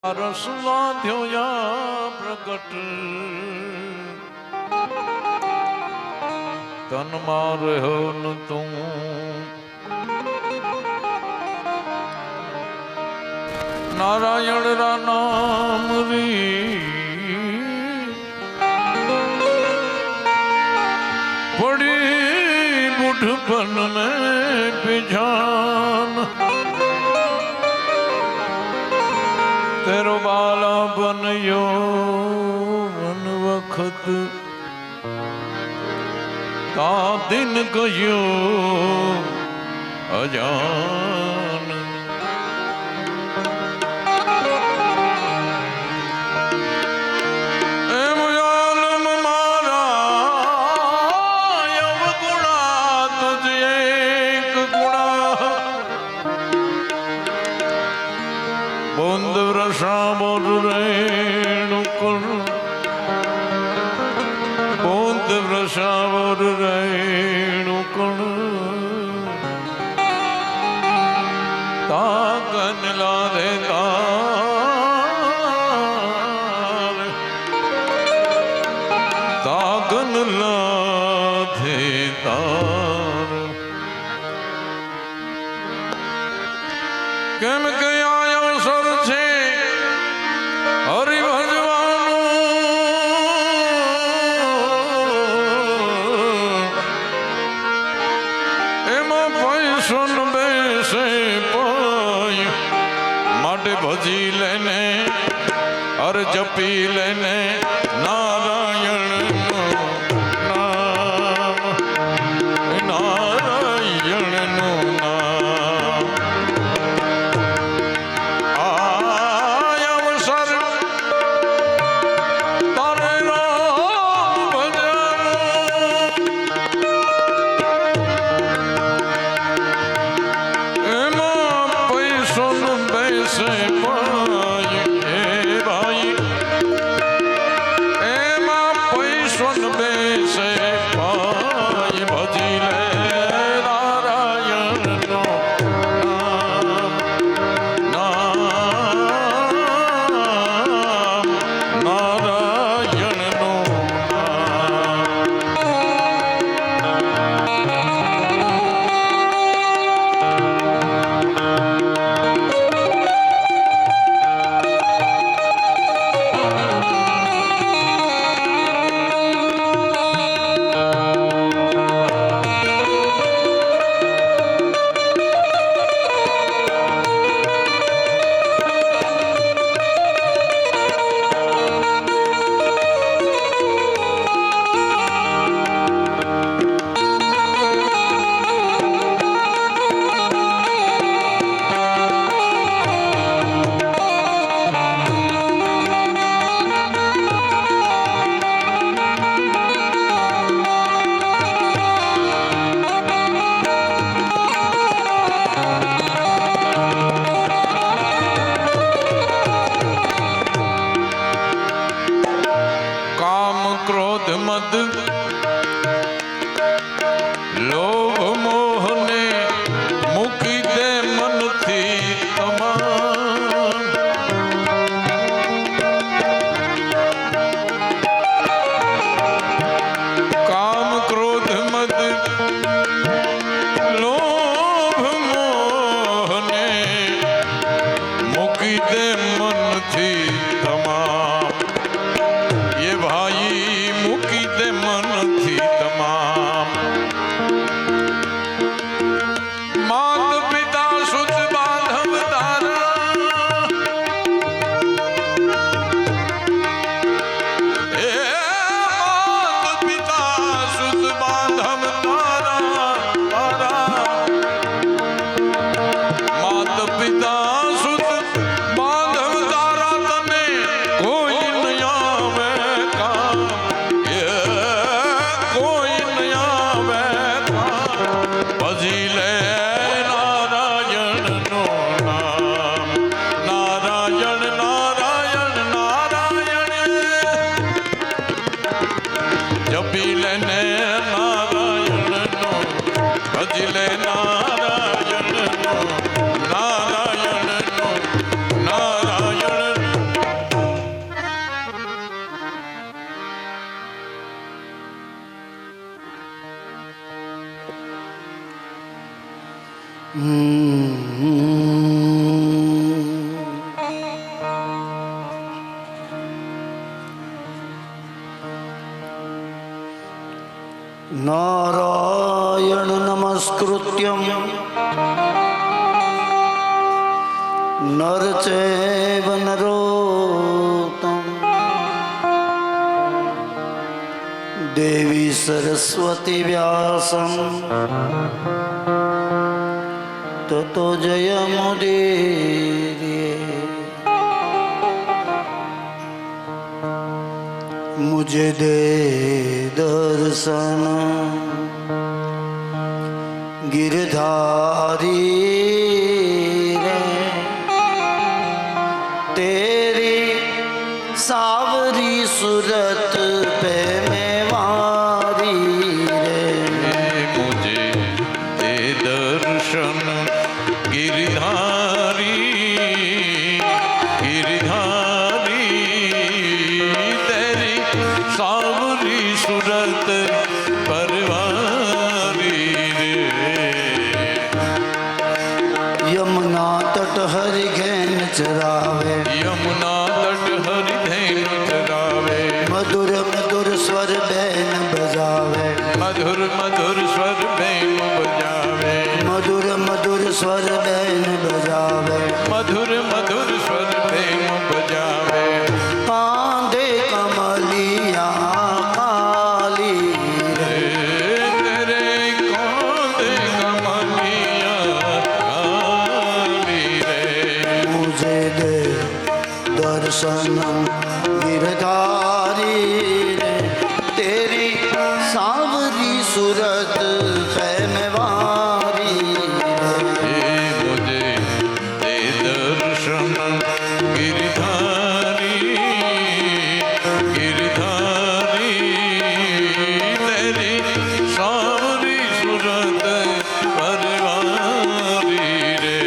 રસલા થયોયા પ્રગટ તનમાં રહ્યો ન તું નારાયણ રા નામ રી પડી બુઢપન में पिछान तेरो बाला बनियो मन वक्त ता दिन गयो अजान एम आलम मारा अवगुणा तुझ एक गुणा बूंद वृषा बोल रेणुकुल बूंद वृषा बोल रेणुकुल ताकन ला दे तार ताकन ला दे तार केम गया अवसर છે હરિ ભજવાનું એમાં પૈસો ન બેસે પાય માટે ભજી લેને હર જપી લેને નારાયણ નામ નારાયણ નું નામ એમાં नारायण नमस्कृत्यं नर चैव नरोत्तमं देवी सरस्वती व्यासं ततो जयमुदीरये। मुझे दे दर्शन गिरधारी रे, तेरी सावरी सूरत पे मैं वारी रे। मुझे दे दर्शन गिरधारी गिरधारी, तेरी सावरी सूरत परवारी रे। यमुना तट हरि घेन चरावे, यमुना तट हरि धेन चरावे, मधुर मधुर स्वर बैन बजावे, मधुर मधुर स्वर बैन बजावे, मधुर मधुर स्वर बैन बजावे, मधुर मधुर स्वर बैन बजावे। कांधे कमलिया काली रे, तेरे कांधे कमलिया काली रे। मुझे दे दर्शन गिरधारी रे, तेरी सावरी सूरत पे मैं वारी रे। मुझे दे दर्शन गिरधारी गिरधारी, तेरी सावरी सूरत परवारी रे।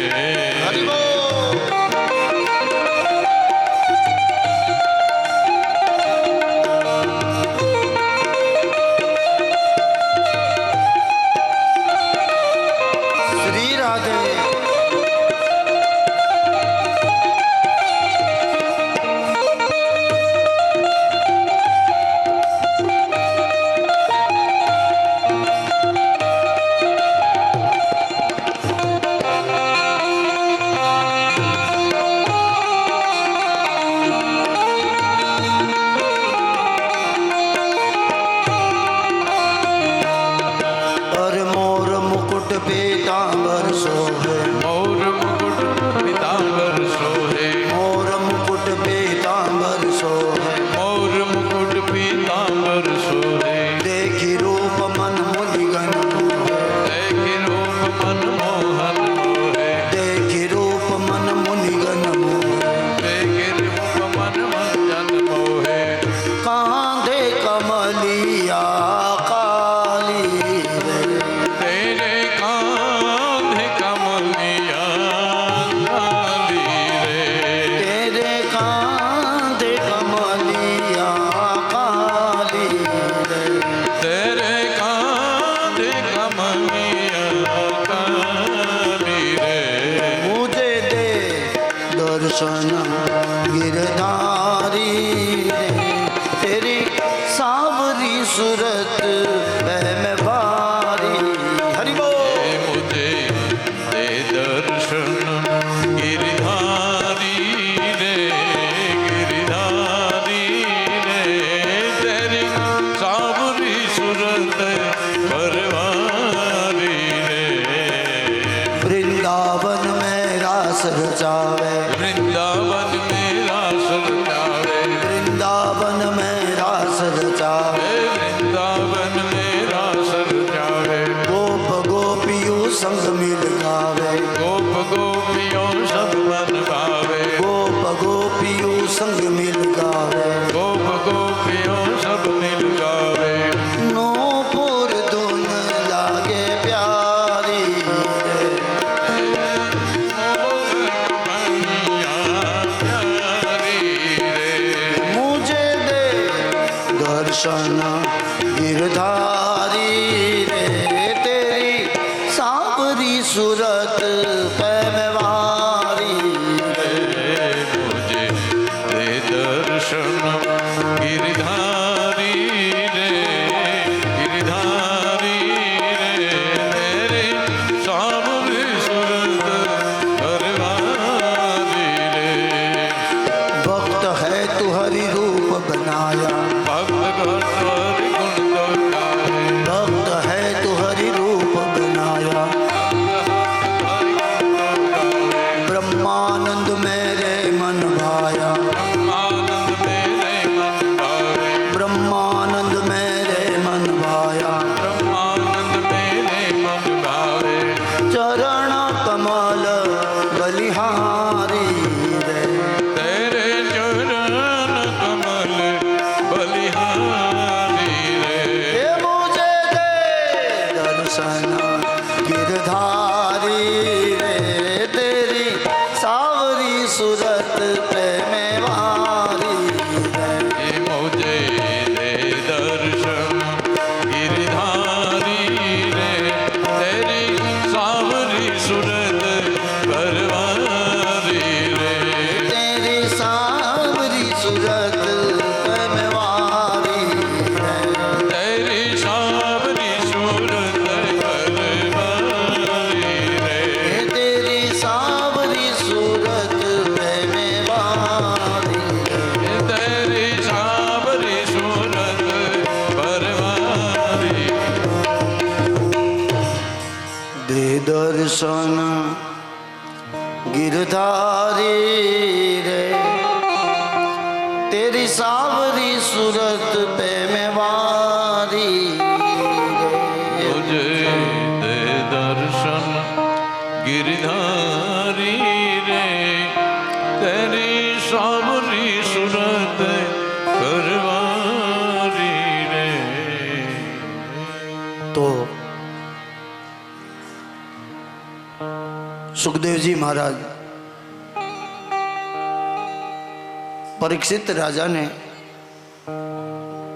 श्री राधे। और मोर मुकुट पीतांबर सोहे, मोर मुकुट पीतांबर सोहे, मोर मुकुट पीतांबर सोहे, मोर मुकुट पीतांबर सोहे। देखी रूप मन मुनिगण मोहे, देखि रूप मन मोहन मोहे, देखी रूप मन मुनिगण मोहे, देखि रूप मन मंजन मोहे। कांधे कमलिया काली रे, तेरे कांधे कमलिया काली रे। तेरे कांधे कमलिया काली रे। तेरे कांधे कमलिया काली रे। मुझे दे दर्शन गिरधारी रे, तेरी सावरी सूरत पे मैं वारी। हरि बोल। मुझे दे दर्शन गिरधारी रे गिरधारी रे, तेरी सावरी सूरत परवारी रे। वृंदावन में रास रचावे, वृंदावन में रास रचावे, वृंदावन में रास रचावे, वृंदावन में रास रचावे। गोप गोपियों संग मिल गावे, गोप गोपियों सब मन भावे, गोप गोपियों संग मिल गावे, गोप गोपियों सब मिल गावे। नूपुर धुन लागे प्यारी रे, मुझे दे दर्शन गिरधारी रे, तेरी सावरी सूरत पे मैं वारी रे। मुझे दे दर्शन गिरधारी रे गिरधारी। भक्त है तू हरि रूप बनाया भक्त घर गुण तो गाए भक्त है तू हरि रूप बनाया ब्रह्मानंद मेरे मन भाया आनंद मेरे मन भावे ब्रह्मानंद मेरे मन भाया ब्रह्मानंद मेरे मन भावे चरण कमल बलिहारी रे तेरे चरण कमल बलिहारी रे ये मुझे दे दर्शन गिरधारी रे तेरी सावरी सूरत पे मैं वारी रे ये मुझे दे दर्शन गिरधारी रे तेरी सावरी सूरत परवारी रे तेरी सावरी सूरत पे मैं वारी रे तेरी सावरी सूरत परवारी रे तेरी सावरी सूरत पे मैं वारी रे तेरी सावरी सूरत परवारी दे दर्शन गिरधारी रे तेरी सावरी सूरत पे मैं वारी रे मुझे दे दर्शन गिरधारी रे तेरी सावरी सूरत परवारी रे तो सुखदेव जी महाराज परीक्षित राजा ने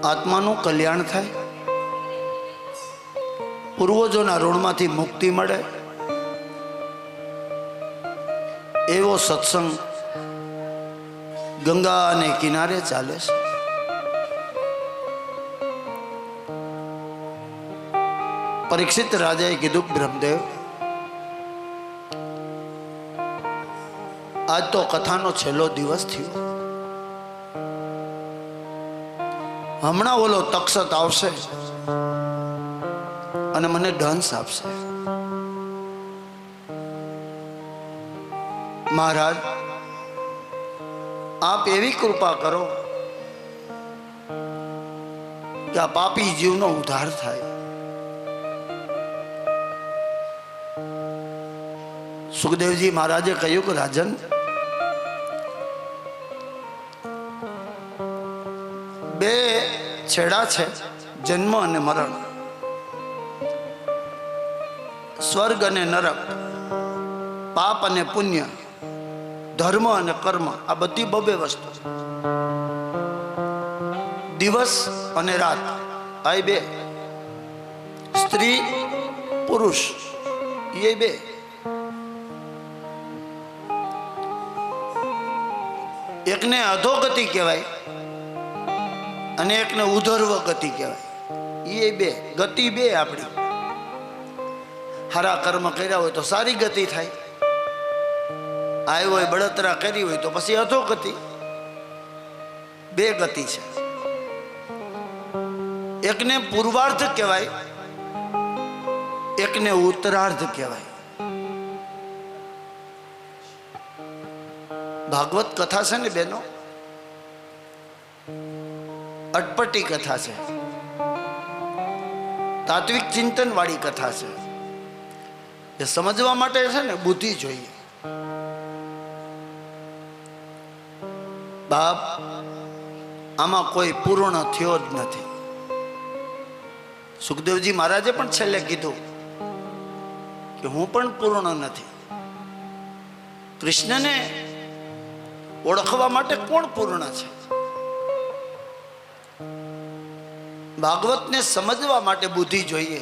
आत्माનું કલ્યાણ થાય પૂર્વજોના ઋણમાંથી મુક્તિ મળે એવો સત્સંગ ગંગાને કિનારે ચાલે છે પરીક્ષિત રાજાએ કીધું બ્રહ્મદેવ આજ તો કથાનો છેલ્લો દિવસ થયો હમણાં ઓલો તક્ષત આવશે અને મને દંશ આપશે મહારાજ આપ એવી કૃપા કરો કે આ પાપી જીવનો ઉદ્ધાર થાય સુખદેવજી મહારાજે કહ્યું કે રાજન બે છેડા છે જન્મ અને મરણ સ્વર્ગ અને નરક પાપ અને પુણ્ય ધર્મ અને કર્મ આ બધી બબે વસ્તુ દિવસ અને રાત આ બે સ્ત્રી પુરુષ એ બે એકને અધોગતિ કહેવાય અને એકને ઉધર્વ ગતિ કહેવાય એ બે ગતિ બે આપણી હારા કર્મ કર્યા હોય તો સારી ગતિ થાય આવ્યો હોય બળતરા કરી હોય તો પછી અધોગતિ બે ગતિ છે એકને પૂર્વાર્ધ કહેવાય એકને ઉત્તરાર્ધ કહેવાય ભાગવત કથા છે ને બેનો અટપટી કથા છે તાત્વિક ચિંતન વાળી કથા છે એ સમજવા માટે છે ને બુદ્ધિ જોઈએ બાપ આમાં કોઈ પૂર્ણ થયો જ નથી સુખદેવજી મહારાજે પણ છેલ્લે કીધું કે હું પણ પૂર્ણ નથી કૃષ્ણને ઓળખવા માટે કોણ પૂર્ણ છે ભાગવતને સમજવા માટે બુદ્ધિ જોઈએ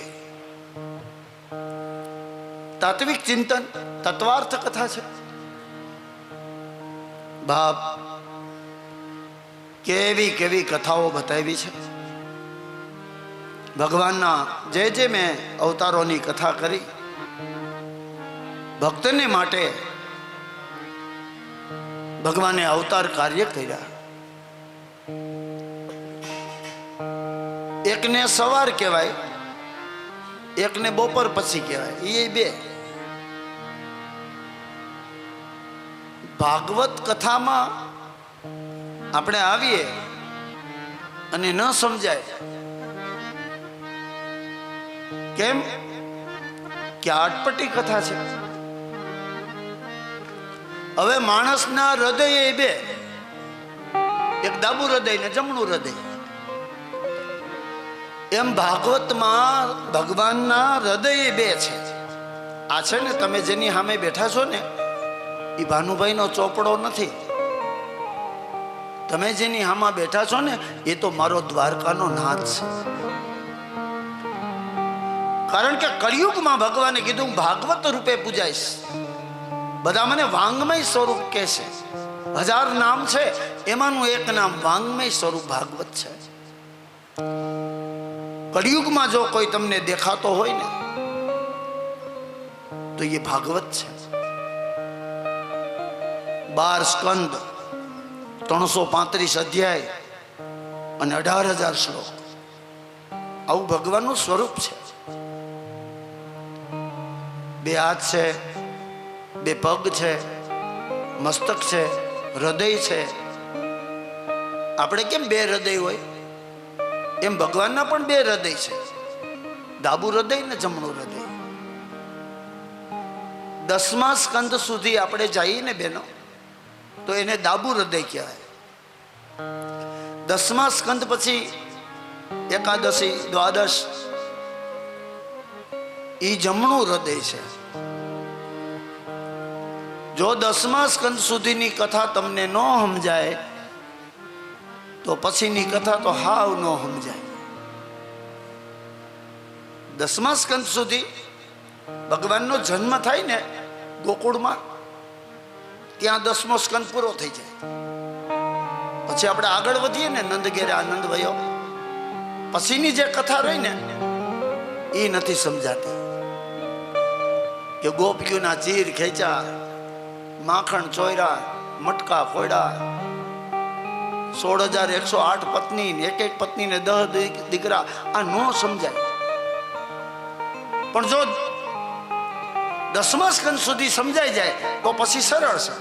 તાત્વિક ચિંતન તત્વાર્થ કથા છે બાપ કેવી કેવી કથાઓ બતાવી છે ભગવાનના જે જે મેં અવતારોની કથા કરી ભક્તને માટે ભગવાને અવતાર કાર્ય કર્યા એકને સવાર કહેવાય, એકને બપોર પછી કહેવાય. એ બે. ભાગવત કથામાં આપણે આવીએ અને ન સમજાય. કેમ કે આટપટી કથા છે. હવે માણસના હૃદય એ બે, એક ડાબુ હૃદય ને જમણું હૃદય. એમ ભાગવતમાં ભગવાનના હૃદય બે છે. આ છે ને, તમે જેની સામે બેઠા છો ને, એ ભાનુભાઈનો ચોપડો નથી. તમે જેની સામે બેઠા છો ને, એ તો મારો દ્વારકાનો નાથ છે. કારણ કે કળિયુગમાં ભગવાને કીધું ભાગવત રૂપે પૂજાઈશ. બધા મને વાંગમય સ્વરૂપ કહે છે. 1000 નામ છે, એમાંનું એક નામ વાંગમય સ્વરૂપ ભાગવત છે. કળિયુગમાં જો કોઈ તમને દેખાતો હોય ને, તો એ ભાગવત છે. 12 સ્કંદ, 335 અધ્યાય અને 18,000 શ્લોક. આવું ભગવાનનું સ્વરૂપ છે. 2 હાથ છે, 2 પગ છે, મસ્તક છે, હૃદય છે. આપણે કેમ 2 હૃદય હોય, એમ ભગવાનના પણ 2 હૃદય છે. ડાબુ હૃદય ને જમણું હૃદય. 10મા સ્કંદ સુધી આપણે જઈએ ને બેનો, તો એને ડાબુ હૃદય કહેવાય. 10મા સ્કંદ પછી એકાદશી, દ્વાદશ, એ જમણું હૃદય છે. જો 10મા સ્કંદ સુધીની કથા તમને ન સમજાય, તો પછીની કથા તો હાવ ન સમજાય. 10મા સ્કંદ સુધી ભગવાનનો જન્મ થાય ને ગોકુળમાં, ત્યાં 10મો સ્કંદ પૂરો થઈ જાય. પછી આપણે આગળ વધીએ ને, નંદ ઘેરે આનંદ વયો, પછીની જે કથા રહી ને, એ નથી સમજાતી. કે ગોપીઓના ચીર ખેંચા, માખણ ચોયરા, મટકા ફોડ્યા, 16,108 પત્ની, એક એક પત્નીને 10 દીકરા. આ ન સમજાય. પણ જો 10મા સ્કંદ સુધી સમજાઈ જાય તો પછી સરળ છે.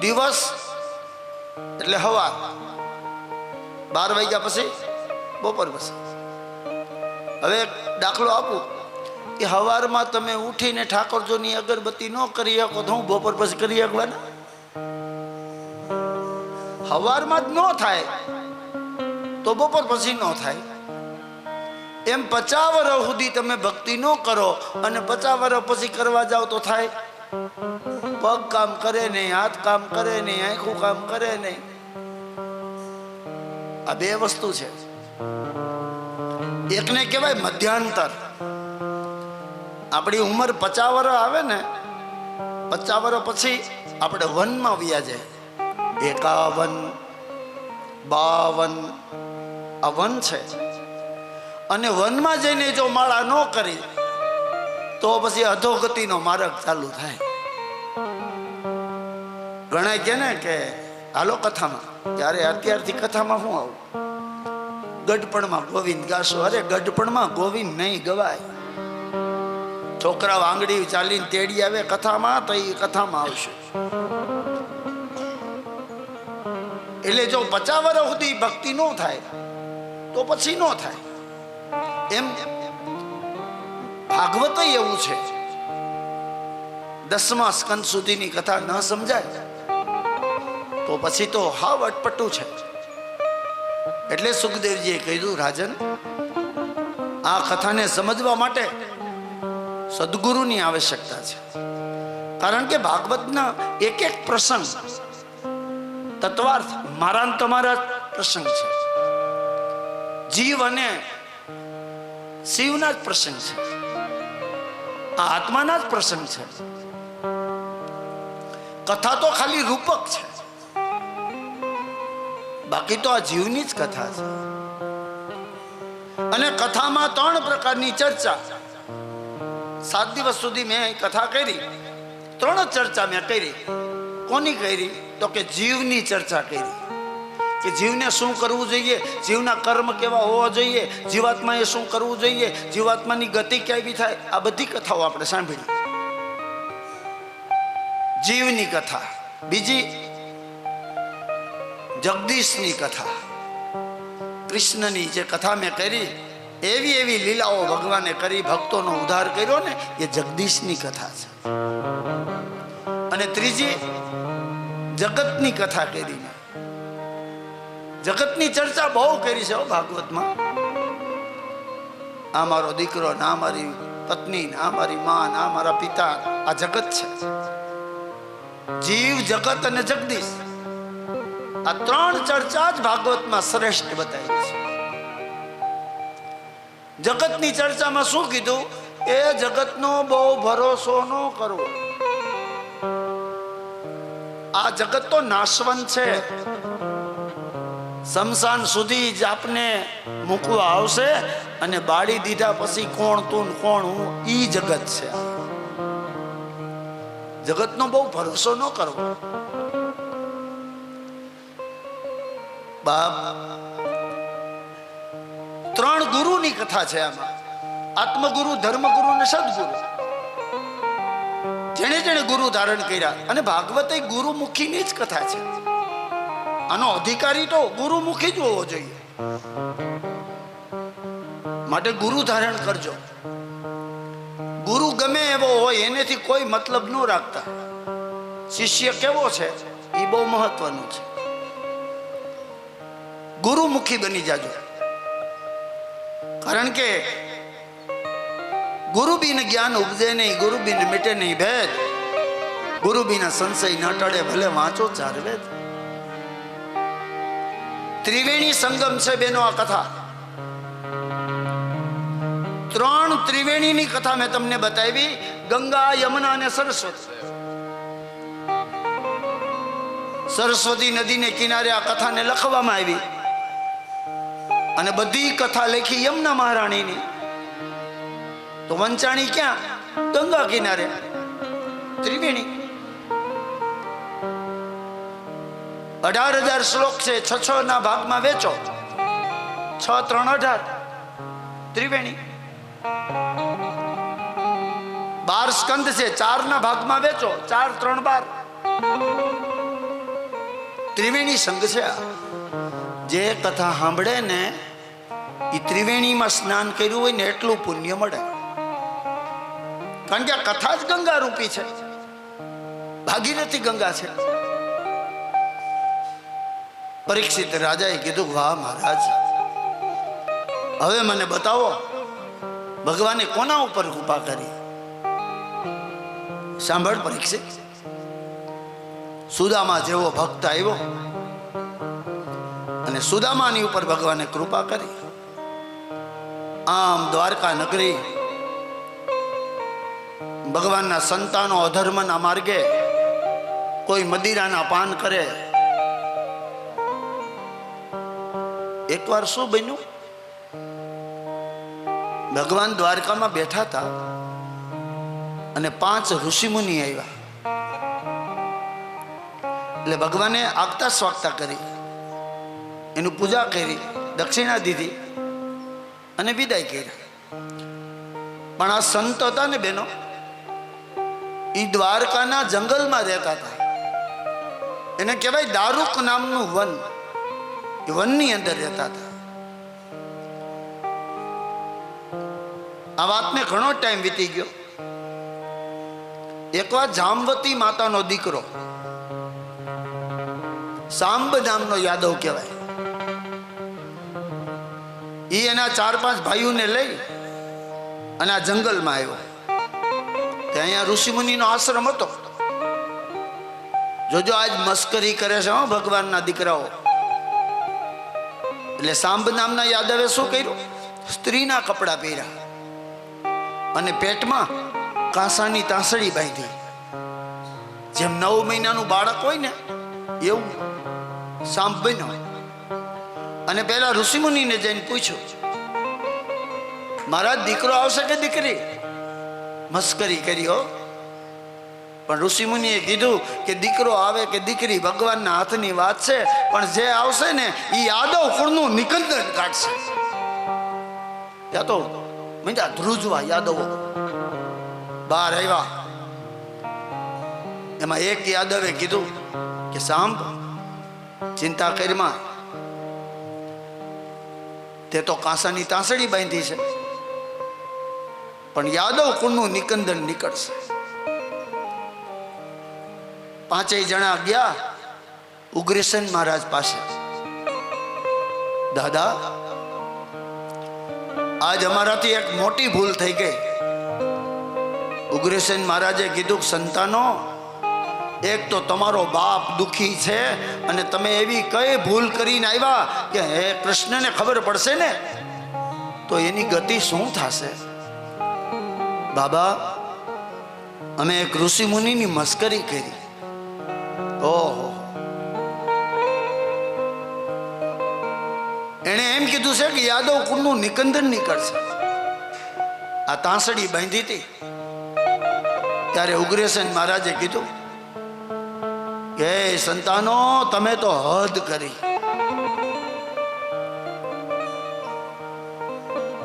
દિવસ એટલે હવાર, 12 વાગ્યા પછી બપોર પછી. હવે દાખલો આપું કે હવારમાં તમે ઉઠીને ઠાકોરજીની અગરબત્તી ન કરી શકો, તો હું બપોર પછી કરી શકવાના? હવારમાં જ ન થાય તો બપોર પછી ન થાય. એમ 50 વર્ષ સુધી તમે ભક્તિ ન કરો અને 50 વર્ષ પછી કરવા જાઓ તો થાય? પગ કામ કરે નહીં, હાથ કામ કરે નહીં, આંખું કામ કરે નહીં. આ 2 વસ્તુ છે. એકને કહેવાય મધ્યાંતર. આપણી ઉંમર 50 વર્ષ આવે ને, 50 વર્ષ પછી આપણે વનમાં વ્યા જાય. 51, 52 આ વન છે. અને વનમાં જઈને જો માળા ન કરી તો પછી અધોગતિનો માર્ગ ચાલુ થાય. ઘણા કે ને કે હાલો કથામાં, ત્યારે અત્યારથી કથામાં શું આવું, ગઢપણમાં ગોવિંદ ગાશો. અરે ગઢપણમાં ગોવિંદ નહીં ગવાય. છોકરા આંગળી ચાલીને તેડી આવે કથામાં, તો એ કથામાં આવશે. એટલે જો 50 વર્ષ સુધી ભક્તિ ન થાય તો પછી ન થાય. એમ ભાગવત એવું છે. 10મા સ્કંદ સુધીની કથા ન સમજાય તો પછી તો હાવ અટપટું છે. એટલે સુખદેવજીએ કહ્યું, રાજન, આ કથાને સમજવા માટે સદગુરુની આવશ્યકતા છે. કારણ કે ભાગવતના એક એક પ્રસંગ તત્વાર્થ મારા ને તમારા પ્રસંગ છે. જીવ અને શિવના જ પ્રસંગ છે. આ આત્માના જ પ્રસંગ છે. કથા તો ખાલી રૂપક છે, બાકી તો આ જીવની જ કથા છે. અને કથામાં 3 પ્રકારની ચર્ચા. 7 દિવસ સુધી મેં કથા કરી, 3 ચર્ચા મેં કરી. કોની કરી? તો કે જીવની ચર્ચા કરી. કે જીવને શું કરવું જોઈએ, જીવના કર્મ કેવા હોવા જોઈએ, જીવાત્માએ શું કરવું જોઈએ, જીવાત્માની ગતિ કેવી થાય, આ બધી કથાઓ આપણે સાંભળી. જીવની કથા. બીજી જગદીશની કથા, કૃષ્ણની જે કથા મેં કરી, એવી એવી લીલાઓ ભગવાને કરી, ભક્તોનો ઉદ્ધાર કર્યો ને, એ જગદીશની કથા છે. અને ત્રીજી જગતની કથા કરી. જગતની ચર્ચા બહુ કરી છે ભાગવતમાં. આ મારો દીકરો, ના મારી પત્ની, ના મારી માં, ના મારા પિતા, આ જગત છે. જીવ, જગત અને જગદીશ, આ ત્રણ ચર્ચા જ ભાગવતમાં શ્રેષ્ઠ બતાવી છે. જગતની ચર્ચામાં શું કીધું? એ જગતનો બહુ ભરોસો ન કરવો. આ જગત તો નાશવંત છે, શમશાન સુધી જ આપને મૂકવા આવશે, અને બાળી દીધા પછી કોણ તું કોણ હું, ઈ જગત છે. જગતનો બહુ ભરોસો ન કરવો. બાપ, ત્રણ ગુરુની કથા છે આમાં. આત્મગુરુ, ધર્મગુરુ અને સદગુરુ. જેણે જેણે ગુરુ ધારણ કર્યા. અને ભાગવત એ ગુરુમુખીની જ કથા છે. આનો અધિકારી તો ગુરુમુખી જ હોવો જોઈએ. માટે ગુરુ ધારણ કરજો. ગુરુ ગમે એવો હોય, એનેથી કોઈ મતલબ ન રાખતા. શિષ્ય કેવો છે એ બહુ મહત્વનું છે. ગુરુમુખી બની જાજો. કારણ કે ગુરુ બિન જ્ઞાન ઉપજે નહીં, ગુરુ બિન મિટે નહીં ભેદ, ગુરુ બિના સંશય ન ટળે ભલે વાંચો ચાર વેદ. ત્રિવેણી સંગમ છે બેનો આ કથા. ત્રણ ત્રિવેણીની કથા મેં તમને બતાવી, ગંગા, યમુના અને સરસ્વતી. સરસ્વતી નદીને કિનારે આ કથાને લખવામાં આવી, અને બધી કથા લખી યમુના મહારાણીની. તો વંચાણી ક્યાં? ગંગા કિનારે. ત્રિવેણી. 18,000 શ્લોક છે, 6 ના ભાગમાં વેચો. 6 3 18 ત્રિવેણી. 12 સ્કંદ છે, 4 ના ભાગમાં વેચો. 4 3 12 ત્રિવેણી સંઘ છે. જે કથા સાંભળે ને એ ત્રિવેણીમાં સ્નાન કર્યું હોય ને એટલું પુણ્ય મળે. કારણ કે આ કથા જ ગંગા રૂપી છે. ભાગીરથી ગંગા છે. પરીક્ષિત રાજાએ કીધું, વાહ મહારાજ, હવે મને બતાવો ભગવાને કોના ઉપર કૃપા કરી. સાંભળ પરીક્ષિત, સુદામા જેવો ભક્ત આવ્યો અને સુદામાની ઉપર ભગવાને કૃપા કરી. આમ દ્વારકા નગરી ભગવાનના સંતાનો અધર્મના માર્ગે, કોઈ મદિરાના પાન કરે. એકવાર શું બન્યું? ભગવાન દ્વારકામાં બેઠા હતા અને 5 ઋષિમુનિ આવ્યા. એટલે ભગવાને આગતા સ્વાગતા કરી, એનું પૂજા કરી, દક્ષિણા દીધી અને વિદાય કરી. પણ આ સંત હતા ને બેનો, એ દ્વારકાના જંગલમાં રહેતા હતા. એને કહેવાય દારૂક નામનું વન. એ વનની અંદર રહેતા હતા. આ વાતને ઘણો ટાઈમ વીતી ગયો. એકવાર જામવતી માતાનો દીકરો, સાંબ નામનો યાદવ કહેવાય, એ એના 4-5 ભાઈઓને લઈ અને આ જંગલમાં આવ્યો. અહીંયા ઋષિમુનિનો આશ્રમ હતો. જોજો આજ મસ્કરી કરે છે ભગવાનના દીકરાઓ. એટલે સાંબ નામના યાદવે શું કર્યું? સ્ત્રીના કપડા પહેર્યા અને પેટમાં કાંસાની તાંસળી બાંધી. જેમ 9 મહિનાનું બાળક હોય ને એવું સાંબ બન્યો. અને પેલા ઋષિમુનિને જઈને પૂછ્યું, મારા દીકરો આવશે કે દીકરી? મસ્કરી કરી હો. પણ ઋષિમુનિએ કીધું કે દીકરો આવે કે દીકરી ભગવાનના હાથની વાત છે, પણ જે આવશે ને એ યાદવ કુળનું નિકંદન કાઢશે. ત્યાં તો મીંડા ધ્રુજવા યાદવો બહાર આવ્યા. એમાં એક યાદવે કીધું કે સાંભ, ચિંતા કરીમાં, તે તો કાંસાની તાંસળી બાંધી છે, પણ યાદવ કુળનું નિકંદન નીકળશે. પાંચેય જણા ગયા ઉગ્રસેન મહારાજ પાસે. દાદા, આજ અમારાથી એક મોટી ભૂલ થઈ ગઈ. ઉગ્રસેન મહારાજે કીધું, સંતાનો, એક તો તમારો બાપ દુખી છે અને તમે એવી કઈ ભૂલ કરીને આવ્યા કે હે કૃષ્ણને ખબર પડશે ને તો એની ગતિ શું થશે? બાબા, અમે એક ઋષિ મુનિની મસ્કરી કરી. ઓહો, એણે એમ કીધું છે કે યાદવ કુળનું નિકંદન નીકળશે. આ તાંસડી બાંધી હતી ત્યારે ઉગ્રસેન મહારાજે કીધું કે સંતાનો, તમે તો હદ કરી.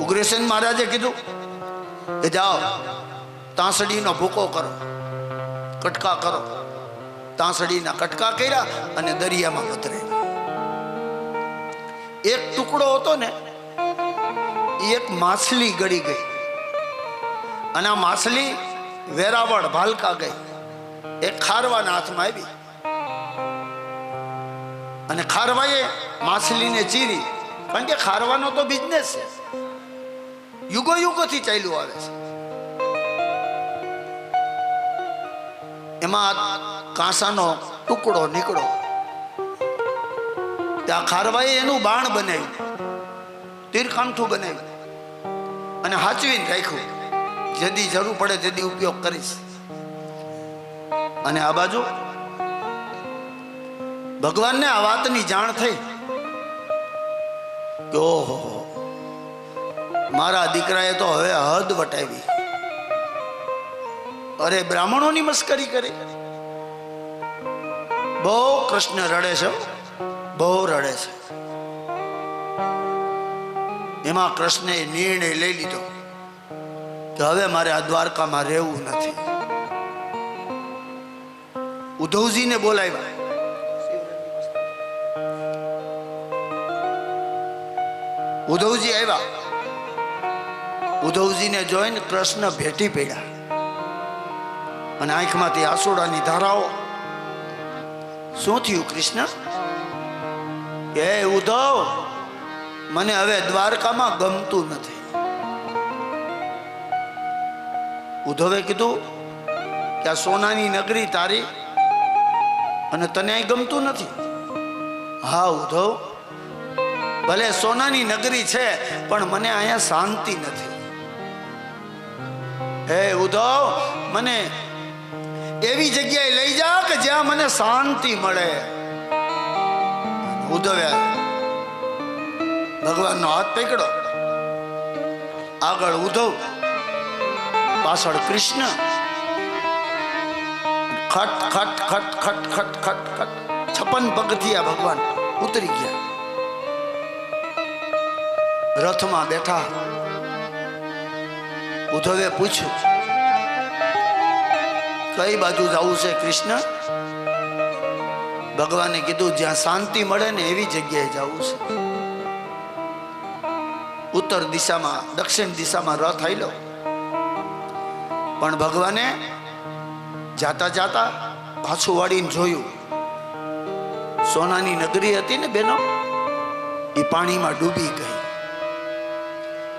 ઉગ્રસેન મહારાજે કીધું કે જાઓ, તાંસડીનો ભૂકો કરો, કટકા કરો. તાંસડીના કટકા કર્યા અને દરિયામાં પધરાવ્યા. એક ટુકડો હતો ને, એ એક માછલી ગળી ગઈ અને આ માછલી વેરાવળ ભાલકા ગઈ. એક ખારવાના હાથમાં આવી અને ખારવાએ માછલીને ચીરી. કારણ કે ખારવાનો તો બિઝનેસ છે, યુગો યુગોથી ચાલ્યું આવે છે. એમાં કાંસાનો ટુકડો નીકળો. ત્યાં ખારવાએ એનું બાણ બનાવ્યું, તીરકાંઠું બનાવ્યું અને હાચવીને રાખ્યું. જેદી જરૂર પડે તેદી ઉપયોગ કરીશ. અને આ બાજુ ભગવાનને આ વાતની જાણ થઈ કે ઓહો, મારા દીકરાએ તો હવે હદ વટાવી. અરે, બ્રાહ્મણોની મસ્કરી કરી. બહુ કૃષ્ણ રડે છે, બહુ રડે છે. એમાં કૃષ્ણે નિર્ણય લઈ લીધો કે હવે મારે આ દ્વારકામાં રહેવું નથી. ઉદ્ધવજીને બોલાવ્યા. ઉદ્ધવજી આવ્યા. ઉદ્ધવજીને જોઈને કૃષ્ણ ભેટી પડ્યા અને આંખમાંથી આંસુડાની ધારાઓ. શું થયું કૃષ્ણ? કે ઉદ્ધવ, મને હવે દ્વારકામાં ગમતું નથી. ઉદ્ધવે કીધું કે આ સોનાની નગરી તારી અને તને અહીં ગમતું નથી? હા ઉદ્ધવ, ભલે સોનાની નગરી છે પણ મને અહીંયા શાંતિ નથી. હે ઉદ્ધવ, મને એવી જગ્યાએ લઈ જા કે જ્યાં મને શાંતિ મળે. ઉદ્ધવે ભગવાનનો હાથ પકડો. આગળ ઉદ્ધવ, પાછળ કૃષ્ણ. ખટ ખટ ખટ ખટ ખટ ખટ ખટ 56 પગથિયા ભગવાન ઉતરી ગયા. રથમાં બેઠા. ઉદ્ધવે પૂછ્યું, કઈ બાજુ જવું છે કૃષ્ણ? ભગવાને કીધું, જ્યાં શાંતિ મળે ને એવી જગ્યાએ જવું છે. ઉત્તર દિશામાં, દક્ષિણ દિશામાં રથ આયલો. પણ ભગવાને જાતા જાતા પાછું વાળીને જોયું. સોનાની નગરી હતી ને બેનો, એ પાણીમાં ડૂબી ગઈ.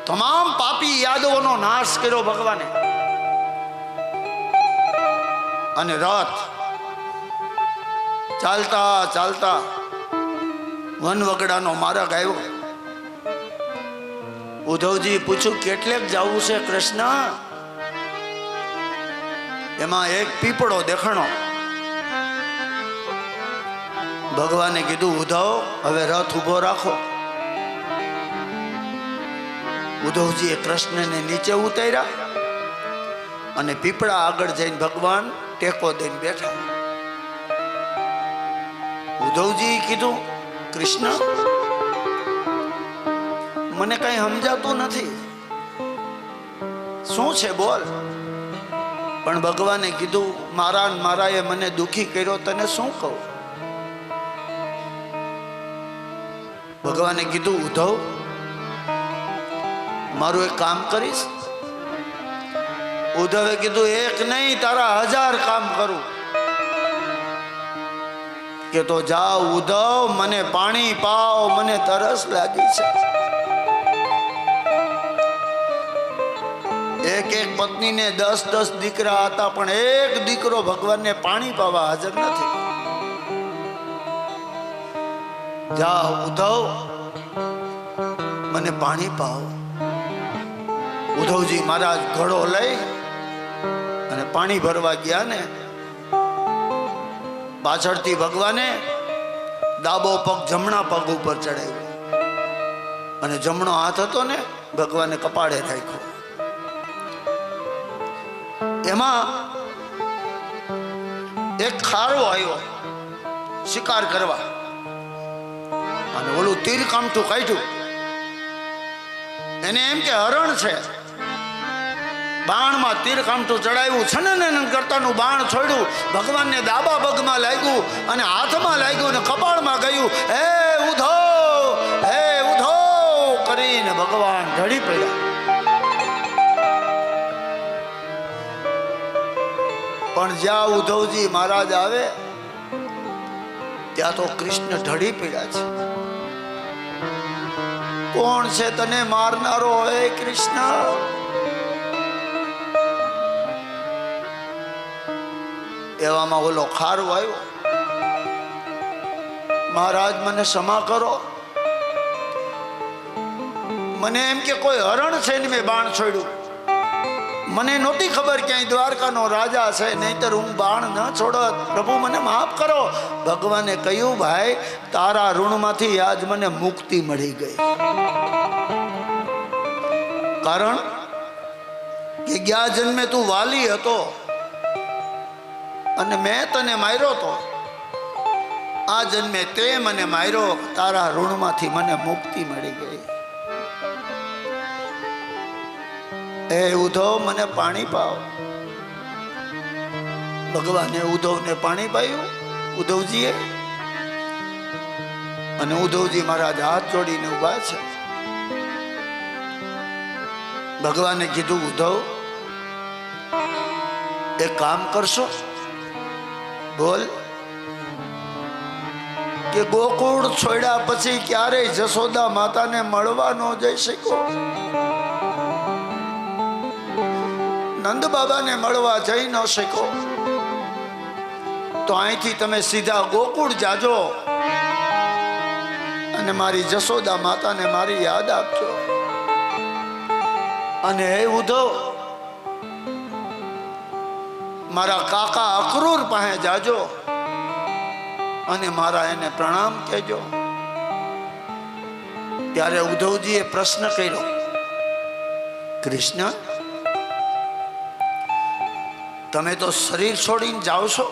તમામ પાપી યાદવોનો નાશ કર્યો ભગવાને. અને રથ ચાલતા ચાલતા વનવગડાનો માર્ગ આવ્યો. ઉદ્ધવજી પૂછ્યું, કેટલેક જવું છે કૃષ્ણ? એમાં એક પીપળો દેખાણો. ભગવાને કીધું, ઉદ્ધવ, હવે રથ ઉભો રાખો. ઉદ્ધવજીએ કૃષ્ણને નીચે ઉતાર્યા અને પીપળા આગળ જઈને ભગવાન ટેકો દઈને બેઠા. ઉદ્ધવજી કીધું, કૃષ્ણ, મને કઈ સમજાતું નથી, શું છે બોલ. પણ ભગવાને કીધું, મારાએ મને દુખી કર્યો, તને શું કહું. ભગવાને કીધું, ઉદ્ધવ, મારું એક કામ કરીશ. ઉદ્ધવે કીધું, એક નહીં, તારા 1000 કામ કરું. કે તો જા ઉદ્ધવ, મને પાણી પાવ, મને તરસ લાગી છે. એક પત્નીને 10 દીકરા હતા, પણ એક દીકરો ભગવાનને પાણી પાવા હાજર નથી. જા ઉદ્ધવ, મને પાણી પાવ. ઉદ્ધવજી મહારાજ ઘડો લઈ અને પાણી ભરવા ગયા ને પાછળથી ભગવાને ડાબો પગ જમણા પગ ઉપર ચડાવ્યો અને જમણો હાથ હતો ને ભગવાને કપાળે રાખ્યો. એમાં એક ખારો આવ્યો શિકાર કરવા અને ઓલું તીર કામઠું કાઢ્યું. એને એમ કે હરણ છે, બાણમાં તીર કામઠું ચડાવ્યું, છનન કરતાનું બાણ છોડ્યું, ભગવાનને ડાબા પગમાં લાગ્યું અને હાથમાં લાગ્યું ને કપાળમાં ગયું. હે ઉદ્ધવ કરીને ભગવાન ઢળી પડ્યા. પણ જ્યાં ઉદ્ધવજી મહારાજ આવે ત્યાં તો કૃષ્ણ ઢળી પડ્યા છે. કોણ છે તને મારનારો? હે કૃષ્ણ. એવામાં ઓલો ખારો આવ્યો, મહારાજ મને ક્ષમા કરો, મને એમ કે કોઈ હરણ છે ને મેં બાણ છોડ્યું, મને નહોતી ખબર ક્યાંય દ્વારકાનો રાજા છે, નહીતર હું બાણ ન છોડત, પ્રભુ મને માફ કરો. ભગવાને કહ્યું, ભાઈ તારા ઋણમાંથી આજ મને મુક્તિ મળી ગઈ. કારણ કે ગયા જન્મે તું વાલી હતો અને મેં તને માર્યો તો, આ જન્મે તે મને માર્યો, તારા ઋણમાંથી મને મુક્તિ મળી ગઈ. હે ઉદ્ધવ, મને પાણી પાવ. ભગવાને ઉદ્ધવને પાણી પાયું ઉદ્ધવજીએ, અને ઉદ્ધવજી મહારાજ હાથ જોડીને ઉભા છે. ભગવાને કીધું, ઉદ્ધવ એક કામ કરશો? બોલ. કે ગોકુળ છોડ્યા પછી ક્યારેય જશોદા માતાને મળવા ન જઈ શકો, નંદ બાબાને મળવા જઈ ન શકો, તો અહીંથી તમે સીધા ગોકુળ જાજો અને મારી જશોદા માતાને મારી યાદ આપજો. અને હે ઉદ્ધવ, મારા કાકા અક્રૂર પાસે જાજો અને મારા એને પ્રણામ કહેજો. ત્યારે ઉદ્ધવજીએ પ્રશ્ન કર્યો, કૃષ્ણ, તમે તો શરીર છોડીને જાઓ છો?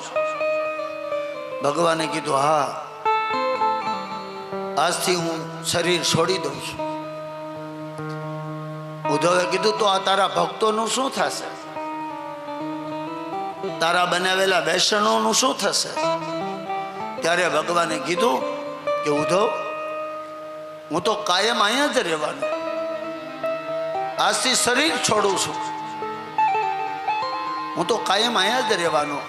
ભગવાને કીધું, હા, આજથી હું શરીર છોડી દઉં છું. ઉદ્ધવે કીધું, તો આ તારા ભક્તોનું શું થશે? તારા બનાવેલા વૈષ્ણવનું શું થશે? ત્યારે ભગવાને કીધું કે ઉદ્ધવ, હું તો કાયમ અહીંયા જ રહેવાનું, આજથી શરીર છોડું છું, હું તો કાયમ અહીંયા જ રહેવાનો.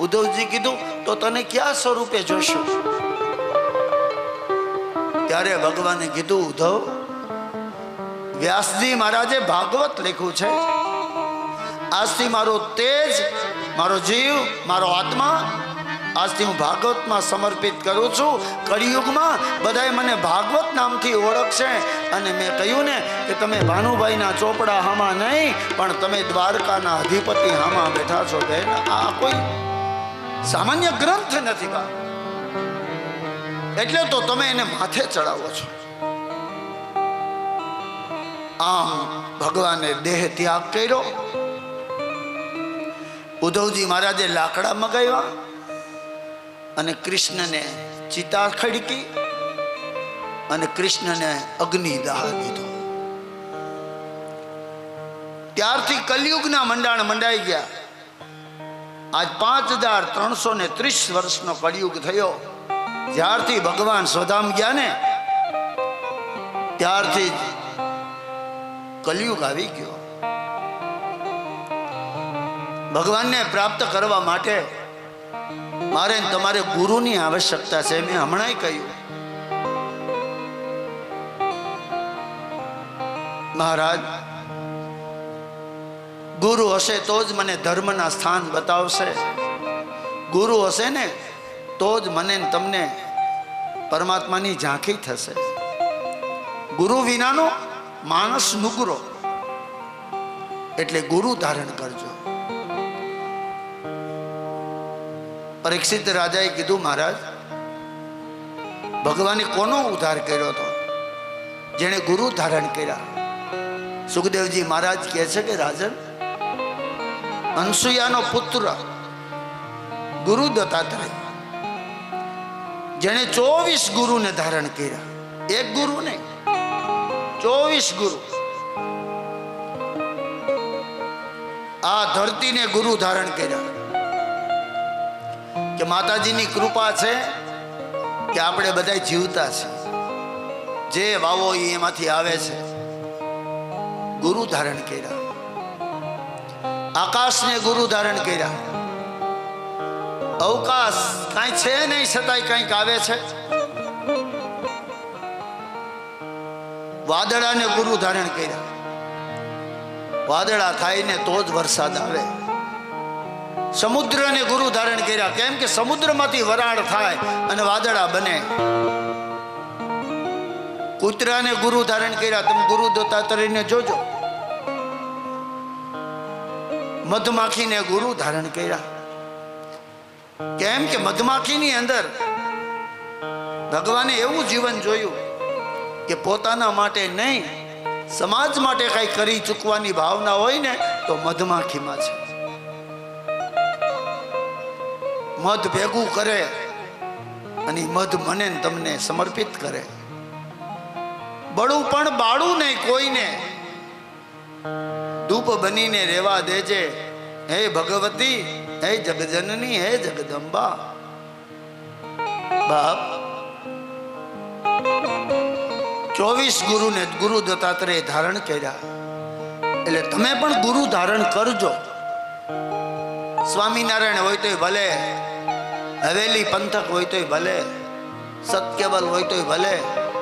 ઉદ્ધવજી કીધું, તો તને ક્યાં સ્વરૂપે જોશું? ત્યારે ભગવાને કીધું, ઉદ્ધવ, વ્યાસજી મહારાજે ભાગવત લખ્યું છે, આજથી મારો તેજ, મારો જીવ, મારો આત્મા આજથી હું ભાગવતમાં સમર્પિત કરું છું. કળિયુગમાં બધાય મને ભાગવત નામથી ઓળખશે. અને મેં કહ્યું ને કે તમે ભાનુભાઈના ચોપડા હામાં નહીં, પણ તમે દ્વારકાના અધિપતિ હામાં બેઠા છો. બેન, આ કોઈ સામાન્ય ગ્રંથ નથી બા, એટલે તો તમે એને માથે ચડાવો છો. આમ ભગવાને દેહ ત્યાગ કર્યો ઉદ્ધવજી મહારાજે લાકડા મગાવ્યા અને કૃષ્ણને ચિતા ખડકી અને કૃષ્ણને અગ્નિ દાહ દીધો. ત્યારથી કલયુગના મંડાણ મંડાઈ ગયા. આજ 5330 વર્ષનો કળિયુગ થયો. જ્યારથી ભગવાન સ્વધામ ગયા ને ત્યારથી જ કલયુગ આવી ગયો. ભગવાનને પ્રાપ્ત કરવા માટે મારે તમારે ગુરુની આવશ્યકતા છે. મેં હમણાં કહ્યું, મહારાજ ગુરુ હશે તો જ મને ધર્મના સ્થાન બતાવશે. ગુરુ હશે ને તો જ મને તમને પરમાત્માની ઝાંખી થશે. ગુરુ વિનાનો માણસ નુગરો. એટલે ગુરુ ધારણ કરજો. પરીક્ષિત રાજાએ કીધું, મહારાજ ભગવાને કોનો ઉદ્ધાર કર્યો હતો? જેણે ગુરુ ધારણ કર્યા. સુખદેવજી મહારાજ કહે છે કે રાજન, અનસુયાનો પુત્ર ગુરુ દત્તાત્રેય, જેણે 24 ગુરુને ધારણ કર્યા. એક ગુરુ નહીં, 24 ગુરુ. આ ધરતીને ગુરુ ધારણ કર્યા. કે માતાજીની કૃપા છે કે આપણે બધા જીવતા છીએ. જે વાવો એમાંથી આવે છે. ગુરુ ધારણ કર્યા. આકાશને ગુરુ ધારણ કર્યા. અવકાશ કાંઈ છે નહીં છતાંય કંઈક આવે છે. વાદળાને ગુરુ ધારણ કર્યા. વાદળા થાય ને તો જ વરસાદ આવે. સમુદ્રને ગુરુ ધારણ કર્યા. કેમ કે સમુદ્રમાંથી વરાળ થાય અને વાદળા બને. કૂતરાને ગુરુ ધારણ કર્યા. તમે ગુરુ દત્તાત્રેયને જોજો. મધમાખીને ગુરુ ધારણ કર્યા. કેમ કે મધમાખીની અંદર ભગવાને એવું જીવન જોયું કે પોતાના માટે નહીં, સમાજ માટે કઈ કરી ચૂકવાની ભાવના હોય ને તો મધમાખીમાં છે. મધ ભેગું કરે અને મધ મને તમને સમર્પિત કરે. બળું પણ બાળું નહીં કોઈને. ધૂપ બનીને રેવા દેજે હે ભગવતી, હે જગજનની, હે જગદંબા. બાપ 24 ગુરુને ગુરુ દત્તાત્રેય ધારણ કર્યા. એટલે તમે પણ ગુરુ ધારણ કરજો. સ્વામિનારાયણ હોય તોય ભલે, હવેલી પંથક હોય તોય ભલે, સત્કેવલ હોય તોય ભલે,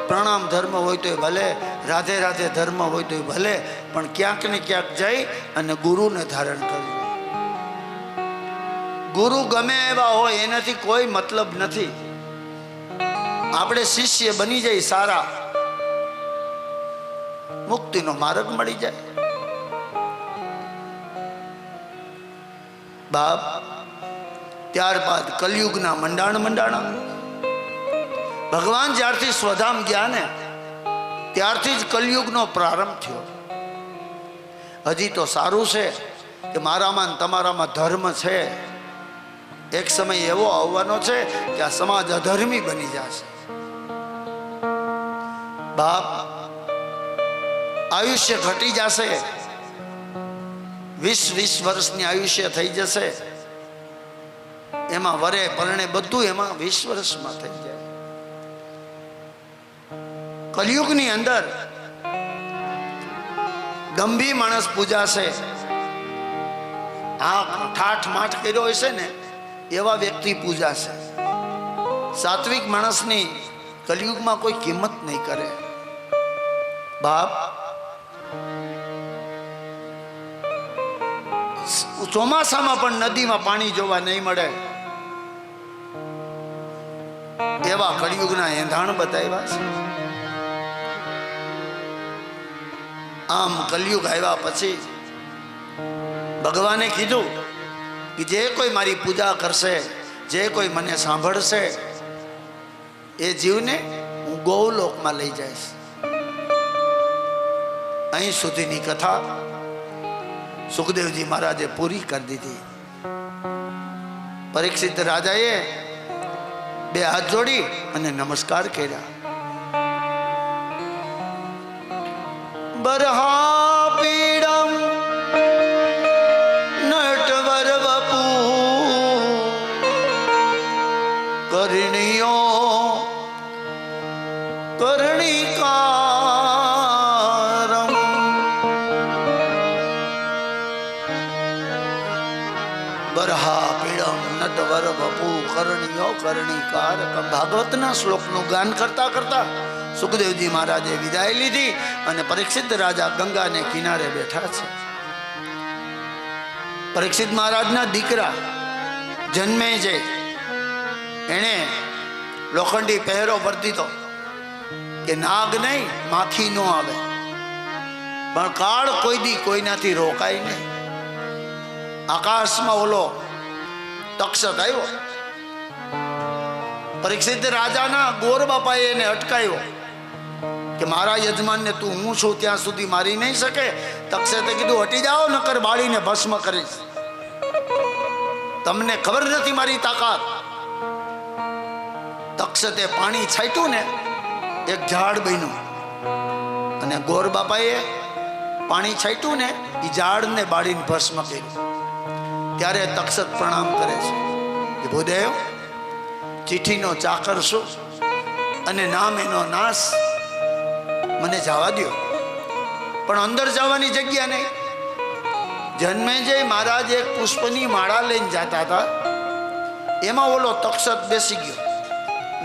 પ્રણામ ધર્મ હોય તોય ભલે, રાધે રાધે ધર્મ હોય તોય ભલે, પણ ક્યાંક ને ક્યાંક જઈ અને ગુરુને ધારણ કરજો. ગુરુ ગમે એવા હોય એનાથી કોઈ મતલબ નથી. આપણે શિષ્ય બની જાય સારા, મુક્તિનો માર્ગ મળી જાય. બાપ ત્યારબાદ કલયુગના મંડાણા. ભગવાન જ્યારથી સ્વધામ ગયા ને ત્યારથી જ કલયુગનો પ્રારંભ થયો. હજી તો સારું છે કે મારામાં તમારામાં ધર્મ છે. એક સમય એવો આવવાનો છે કે આ સમાજ અધર્મી બની જશે. બાપ આયુષ્ય ઘટી જશે. 20 વર્ષની આયુષ્ય થઈ જશે. એમાં વરે પરણે બધું એમાં 20 વર્ષમાં થઈ જાય. કલયુગની અંદર ગંભીર માણસ પૂજાશે. આ ઠાઠ માઠ કર્યો હશે ને એવા વ્યક્તિ પૂજાશે. સાત્વિક માણસની કલયુગમાં કોઈ કિંમત નહીં કરે. બાપ ચોમાસામાં પણ નદીમાં પાણી જોવા નહીં મળે એવા કળિયુગના એંધાણ બતાવ્યા છે. આમ કલયુગ આવ્યા પછી ભગવાને કીધું કે જે કોઈ મારી પૂજા કરશે, જે કોઈ મને સાંભળશે એ જીવને હું ગૌલોકમાં લઈ જઈશ. અહીં સુધીની કથા સુખદેવજી મહારાજે પૂરી કરી દીધી. પરીક્ષિત રાજાએ બે હાથ જોડી અને નમસ્કાર કર્યા. બરહા પીડમ નટવર વપુ કરણીયો કરણિકારમ. બરહા પીડમ નટવર વપુ કરણીયો કરણિકારકમ. ભાગવતના શ્લોકનું ગાન કરતા કરતા સુખદેવજી મહારાજે વિદાય લીધી અને પરીક્ષિત રાજા ગંગાને કિનારે બેઠા છે. પરીક્ષિત મહારાજના દીકરા જન્મેજય એણે લોખંડી પહેરો ભરી દીધો કે નાગ નહીં માખી નો આવે, પણ કાળ કોઈ દી કોઈનાથી રોકાય નહીં. આકાશમાં ઓલો તક્ષત આવ્યો. પરીક્ષિત રાજાના ગોર બાપાએ એને અટકાયો કે મારા યજમાનને તું હું છું ત્યાં સુધી મારી નહીં શકે. તક્ષતે કીધું હટી જાઓ નકર બાળીને ભસ્મ કરીશ, તમને ખબર નથી મારી તાકાત. તક્ષતે પાણી છાંટ્યું ને એક ઝાડ બન્યું અને ગોર બાપાએ પાણી છાંટ્યું ને એ ઝાડને બાળીને ભસ્મ કર્યું. ત્યારે તક્ષત પ્રણામ કરે છે કે ભૂદેવ ચીઠીનો ચાકર છું અને નામ એનો નાશ, મને જવા દો. પણ અંદર જવાની જગ્યા નહીં. જન્મેજય મહારાજ એક પુષ્પની માળા લઈને જતા હતા, એમાં ઓલો તક્ષત બેસી ગયો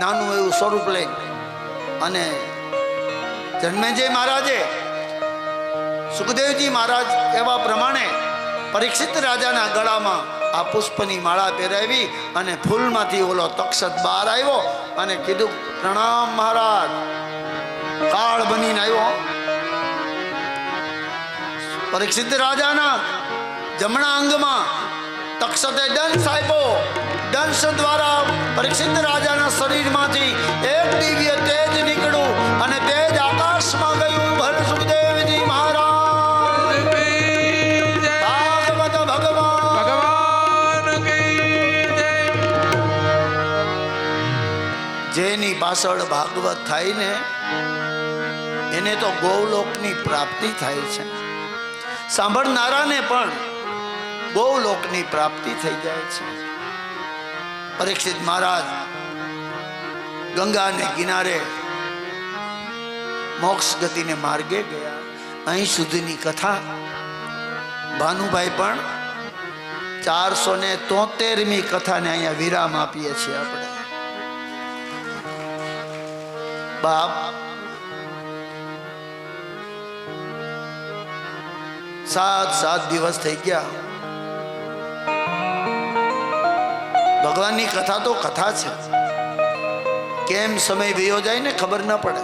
નાનું એવું સ્વરૂપ લઈને. અને જન્મેજય મહારાજે સુખદેવજી મહારાજ એવા પ્રમાણે પરીક્ષિત રાજાના ગળામાં આ પુષ્પની માળા પહેરાવી અને ફૂલમાંથી ઓલો તક્ષત બહાર આવ્યો અને કીધું પ્રણામ મહારાજ. કાળ બનીને આવ્યો. પરીક્ષિત રાજાના જમણા અંગમાં તક્ષતે દંશ આપ્યો. દંશ દ્વારા પરીક્ષિત રાજાના શરીરમાંથી એક દિવ્ય તેજ નીકળ્યું અને તેજ આકાશમાં ગયું. ભર સુખદેવજી મહારાજ ભાગવત ભગવાન જેની પાછળ ભાગવત થાય ને એને તો ગોલોકની પ્રાપ્તિ થાય છે. સાંભળનારાને પણ ગોલોકની પ્રાપ્તિ થઈ જાય છે. પરીક્ષિત મહારાજ ગંગાને કિનારે મોક્ષ ગતિને માર્ગે ગયા. અહીં સુધીની કથા ભાનુભાઈ પણ 473મી કથાને અહીંયા વિરામ આપીએ છીએ આપણે. બાપ 7 દિવસ થઈ ગયા. ભગવાનની કથા તો કથા છે, કેમ સમય વયો જાય ને ખબર ન પડે.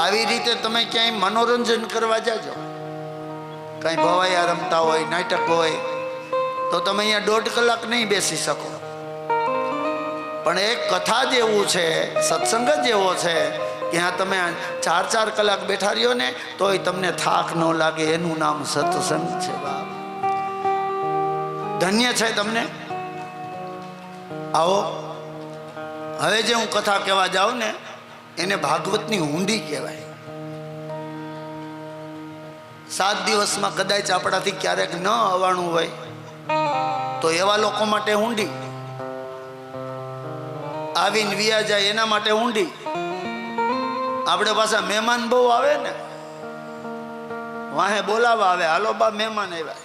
આવી રીતે તમે ક્યાંય મનોરંજન કરવા જાજો, કઈ ભવાયા રમતા હોય નાટક હોય તો તમે અહીંયા 1.5 કલાક નહીં બેસી શકો. પણ એક કથા જેવું છે, સત્સંગ જેવો છે કે હા તમે 4 કલાક બેઠા રહ્યો ને તોય તમને થાક ન લાગે. એનું નામ સત્સંગ છે. બાપ ધન્ય છે તમને. આવો હવે જે હું કથા કહેવા જાઉં ને એને ભાગવતની ઊંડી કહેવાય. 7 દિવસમાં કદાચ આપણાથી ક્યારેક ન આવવાનું હોય તો એવા લોકો માટે ઊંડી, આવીને વિયા જાય એના માટે ઊંડી. આપણે પાછા મહેમાન બહુ આવે ને, વાહે બોલાવા આવે, હાલો બા મહેમાન આવ્યા.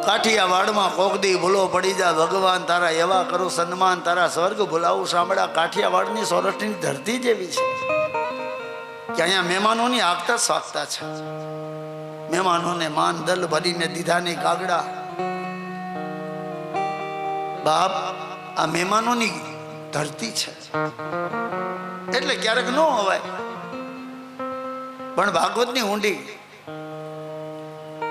કાઠિયાવાડમાં કોક દી ભૂલો પડી જાય, ભગવાન તારા એવા કરું સન્માન, તારા સ્વર્ગ ભૂલાવું સાંભળા. કાઠિયાવાડની સૌરાષ્ટ્રની ધરતી જેવી છે કે અહીંયા મહેમાનોની આગતા સ્વાગતા છે. મહેમાનોને માન દલ ભરીને દીધા નહીં કાગડા. બાપ આ મહેમાનોની ધરતી છે એટલે ક્યારેક ન હોવાય. પણ ભાગવતની ઊંડી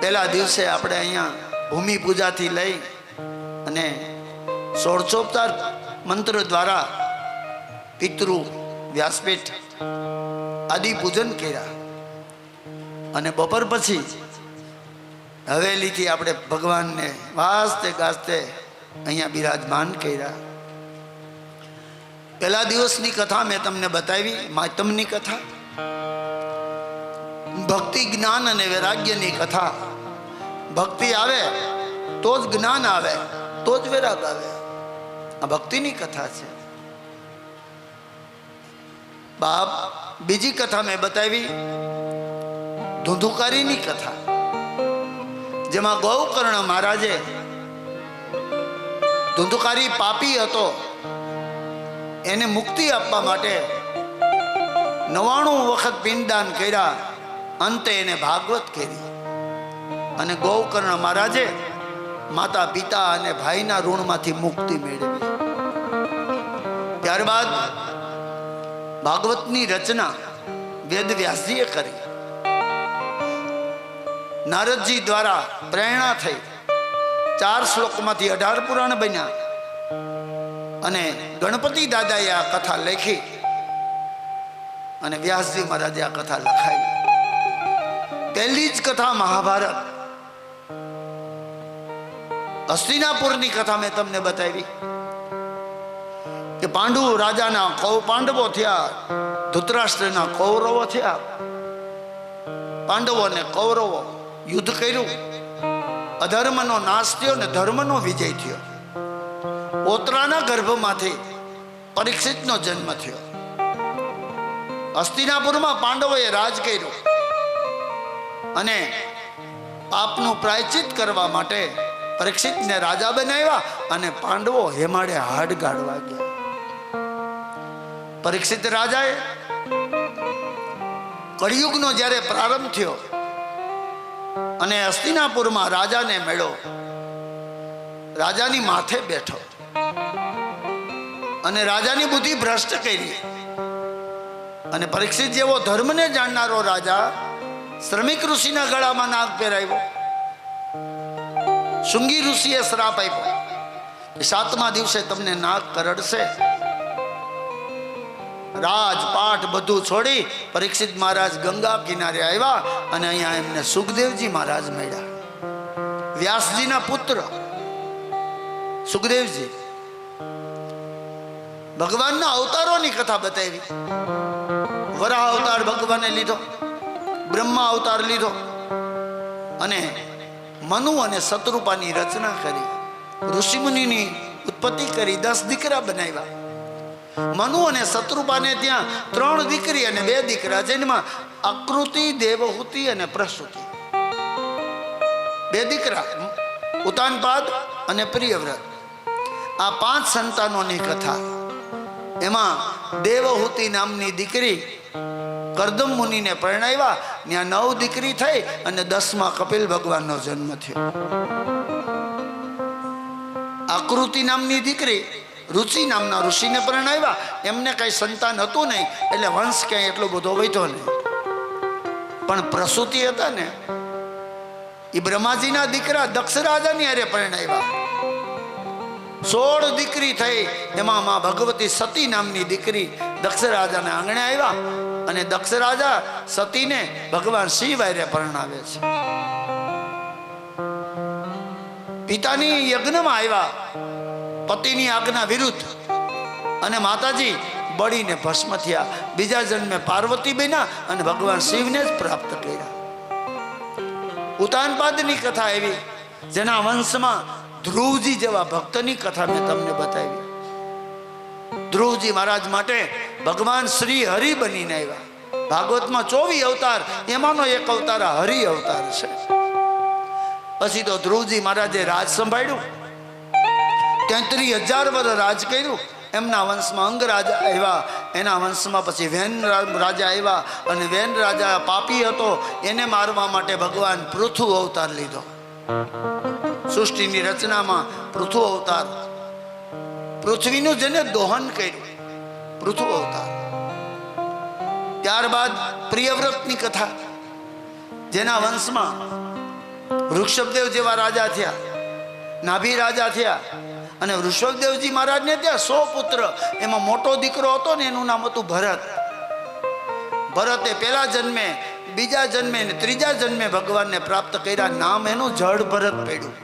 પહેલા દિવસે આપણે અહીંયા ભૂમિ પૂજાથી લઈ અને 16 મંત્ર દ્વારા પિતૃ વ્યાસપીઠ આદિ પૂજન કર્યા અને બપોર પછી હવેલીથી આપણે ભગવાનને વાસ્તે ગાસ્તે અહીંયા બિરાજમાન કર્યા. પહેલા દિવસની કથા મેં તમને બતાવી, માતમની કથા, ભક્તિ જ્ઞાન અને વૈરાગ્યની કથા. ભક્તિ આવે તો જ જ્ઞાન આવે, તો જ વૈરાગ આવે. આ ભક્તિની કથા છે બાપ. બીજી કથા મેં બતાવી ધુંધુકારીની કથા, જેમાં ગૌકર્ણ મહારાજે, ધુંધુકારી પાપી હતો, એને મુક્તિ આપવા માટે 99 વખત પિંડદાન કર્યા, અંતે એને ભાગવત કરી. અને ગૌકર્ણ મહારાજે માતા પિતા અને ભાઈના ઋણમાંથી મુક્તિ મેળવી. ત્યારબાદ ભાગવતની રચના વેદ વ્યાસજીએ કરી. નારદજી દ્વારા પ્રેરણા થઈ 4 શ્લોકમાંથી 18 પુરાણ બન્યા. અને ગણપતિ દાદાએ આ કથા લખી અને વ્યાસજી મહારાજે આ કથા લખાવી. પહેલી જ કથા મહાભારત. હસ્તિનાપુરની કથા મેં તમને બતાવી કે પાંડુ રાજાના પાંડવો થયા, ધૃતરાષ્ટ્રના કૌરવો થયા. પાંડવો અને કૌરવો યુદ્ધ કર્યું, અધર્મનો નાશ થયો ને ધર્મનો વિજય થયો. પોતરાના ગર્ભમાંથી પરીક્ષિતનો જન્મ થયો. હસ્તિનાપુરમાં પાંડવોએ રાજ કર્યું અને પાપનું પ્રાયશ્ચિત કરવા માટે પરીક્ષિતને રાજા બનાવ્યા અને પાંડવો હેમાડે હાડ ગાળવા ગયા. પરીક્ષિત રાજાએ કળિયુગનો જ્યારે પ્રારંભ થયો અને હસ્તિનાપુરમાં રાજાને મળ્યો, રાજાની માથે બેઠો અને રાજાની બુદ્ધિ ભ્રષ્ટ કરી. અને પરીક્ષિત જેવો ધર્મને જાણનારો રાજા શ્રમિક ઋષિના ગળામાં નાગ પહેરાવ્યો. શુંગી ઋષિએ શ્રાપ આપ્યો કે 7મા દિવસે તમને નાગ કરડશે. રાજપાટ બધું છોડી પરીક્ષિત મહારાજ ગંગા કિનારે આવ્યા અને અહીંયા એમને સુખદેવજી મહારાજ મળ્યા. વ્યાસજીના પુત્ર સુખદેવજી. ભગવાનના અવતારોની કથા બતાવી. વરાહ અવતાર ભગવાને લીધો, બ્રહ્મા અવતાર લીધો અને મનુ અને શત્રુપાની રચના કરી. ઋષિમુનિની ઉત્પત્તિ કરી, 10 દીકરા બનાવ્યા. મનુ અને શત્રુપાને ત્યાં 3 દીકરી અને 2 દીકરા, જેમાં આકૃતિ, દેવહૂતિ અને પ્રસૂતિ. 2 દીકરા, ઉતાનપાદ અને પ્રિયવ્રત. આ 5 સંતાનોની કથા. એમાં દેવહૂતિ નામની દીકરી કરદમ મુનિને પરણાવ્યા, ત્યાં 9 દીકરી થઈ અને 10માં કપિલ ભગવાનનો જન્મ થયો. આકૃતિ નામની દીકરી રુચિ નામના ઋષિને પરણાવ્યા, એમને કઈ સંતાન હતું નહીં એટલે વંશ ક્યાંય એટલો બધો વધ્યો નહીં. પણ પ્રસૂતિ હતા ને, એ બ્રહ્માજીના દીકરા દક્ષ રાજાની હારે પરણાવ્યા. 16 દીકરી થઈ. એમાં માં ભગવતી સતી નામની દીકરી દક્ષ રાજાને આંગણે આવ્યા અને દક્ષ રાજા સતીને ભગવાન શિવ હારે પરણાવે છે. પિતાની યજ્ઞમાં આવ્યા પતિની આજ્ઞા વિરુદ્ધ અને માતાજી બળીને ભસ્મ થયા. બીજા જન્મે પાર્વતી બન્યા અને ભગવાન શિવને જ પ્રાપ્ત કર્યા. ઉતાનપાદની કથા એવી જેના વંશમાં ધ્રુવજી જેવા ભક્તની કથા મેં તમને બતાવી. ધ્રુવજી મહારાજ માટે ભગવાન શ્રી હરિ બનીને આવ્યા. ભાગવતમાં 24 અવતાર, એમાંનો એક અવતાર હરિ અવતાર છે. પછી તો ધ્રુવજી મહારાજે રાજ સંભાળ્યું, 33,000 વર્ષ રાજ કર્યું. એમના વંશમાં અંગ રાજા આવ્યા, એના વંશમાં પછી વેન રાજા આવ્યા અને વેન રાજા પાપી હતો, એને મારવા માટે ભગવાન પૃથુ અવતાર લીધો. સૃષ્ટિની રચનામાં પૃથુ અવતાર, પૃથ્વીનું જેને દોહન કર્યું, પૃથુ અવતાર. ત્યારબાદ પ્રિયવ્રતની કથા, જેના વંશમાં વૃષભદેવ જેવા રાજા થયા, નાભી રાજા થયા અને વૃષભદેવજી મહારાજને ત્યાં 100 પુત્ર. એમાં મોટો દીકરો હતો ને, એનું નામ હતું ભરત. ભરતે પહેલા જન્મે બીજા જન્મે ને ત્રીજા જન્મે ભગવાનને પ્રાપ્ત કર્યા. નામ એનું જડ ભરત પડ્યું.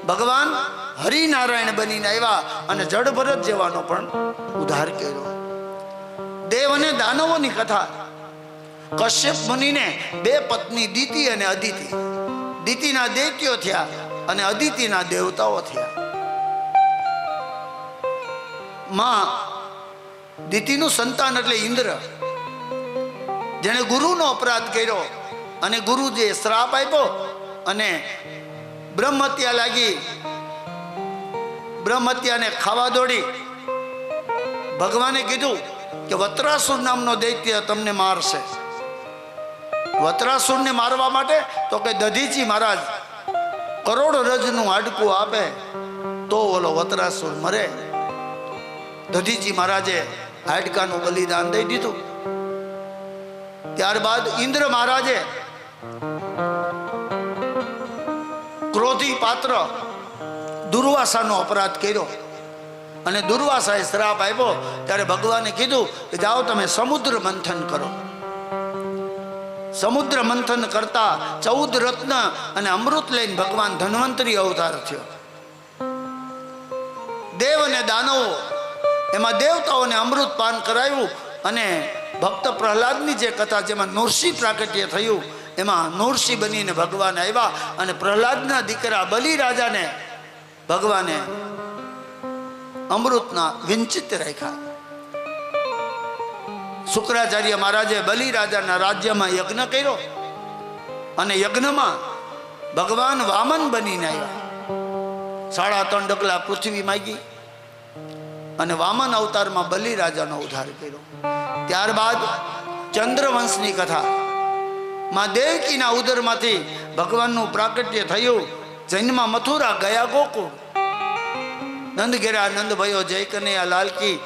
ભગવાન હરિનારાયણ બનીને આવ્યા અને જડ ભરત જેવાનો પણ ઉદ્ધાર કર્યો. દેવ અને દાનવોની કથા. કશ્યપ મુનિને બે પત્ની દિતિ અને અદિતિ. દિતિના દૈત્યો થયા અને અદિતિના દેવતાઓ થયા. માં દિતિનું સંતાન એટલે ઇન્દ્ર, જેણે ગુરુનો અપરાધ કર્યો અને ગુરુજીએ શ્રાપ આપ્યો અને બ્રહ્મહત્યા લાગી. બ્રહ્મહત્યાને ખાવા દોડી. ભગવાને કીધું કે વત્રાસુર નામનો દૈત્ય તમને મારશે. વત્રાસુરને મારવા માટે તો કે દધીચી મહારાજ કરોડ રજનું હાડકું આપે તો ઓલો વત્રાસુર મરે. દધીચી મહારાજે હાડકાનું બલિદાન દઈ દીધું. ત્યારબાદ ઇન્દ્ર મહારાજે ક્રોધી પાત્ર દુર્વાસાનો અપરાધ કર્યો અને દુર્વાસાએ શ્રાપ આપ્યો. ત્યારે ભગવાને કીધું કે જાઓ તમે સમુદ્ર મંથન કરો. સમુદ્ર મંથન કરતા 14 રત્ન અને અમૃત લઈને ભગવાન ધન્વંતરી અવતાર થયો. દેવ અને દાનવો એમાં દેવતાઓને અમૃત પાન કરાવ્યું અને ભક્ત પ્રહલાદની જે કથા જેમાં નૃસિંહ પ્રાકટ્ય થયું એમાં નૃસિંહ બનીને ભગવાન આવ્યા અને પ્રહલાદના દીકરા બલિરાજાને ભગવાને અમૃતના વિંચિત રાખ્યા. શુક્રાચાર્ય મહારાજે બલિરાજાના રાજ્યમાં યજ્ઞ કર્યો અને યજ્ઞમાં ભગવાન વામન બનીને આવ્યા. 3.5 ડગલા પૃથ્વી માગી અને વામન અવતારમાં બલિરાજાનો ઉદ્ધાર કર્યો. ત્યારબાદ ચંદ્રવંશની કથા. માં દેવકીના ઉદરમાંથી ભગવાનનું પ્રાકટ્ય થયું. જન્મમાં મથુરા ગયા ગોકુળ. નંદ ઘેરા નંદ ભયો જય કનૈયા લાલકી.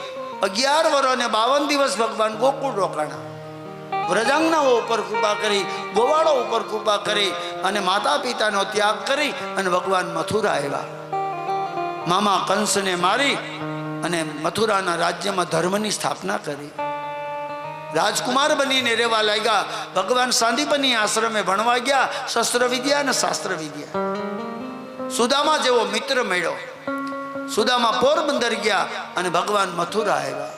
11 વર્ષ અને 52 દિવસ ભગવાન ગોકુળ રોકાણા. વ્રજાંગનાઓ ઉપર કૃપા કરી, ગોવાળો ઉપર કૃપા કરી અને માતા પિતાનો ત્યાગ કરી અને ભગવાન મથુરા આવ્યા. મામા કંસને મારી અને મથુરાના રાજ્યમાં ધર્મની સ્થાપના કરી. રાજકુમાર બનીને રહેવા લાગ્યા. ભગવાન સાંદીપની આશ્રમે ભણવા ગયા. શસ્ત્ર વિદ્યા અને શાસ્ત્ર વિદ્યા. સુદામા જેવો મિત્ર મળ્યો. સુદામા પોરબંદર ગયા અને ભગવાન મથુરા આવ્યા.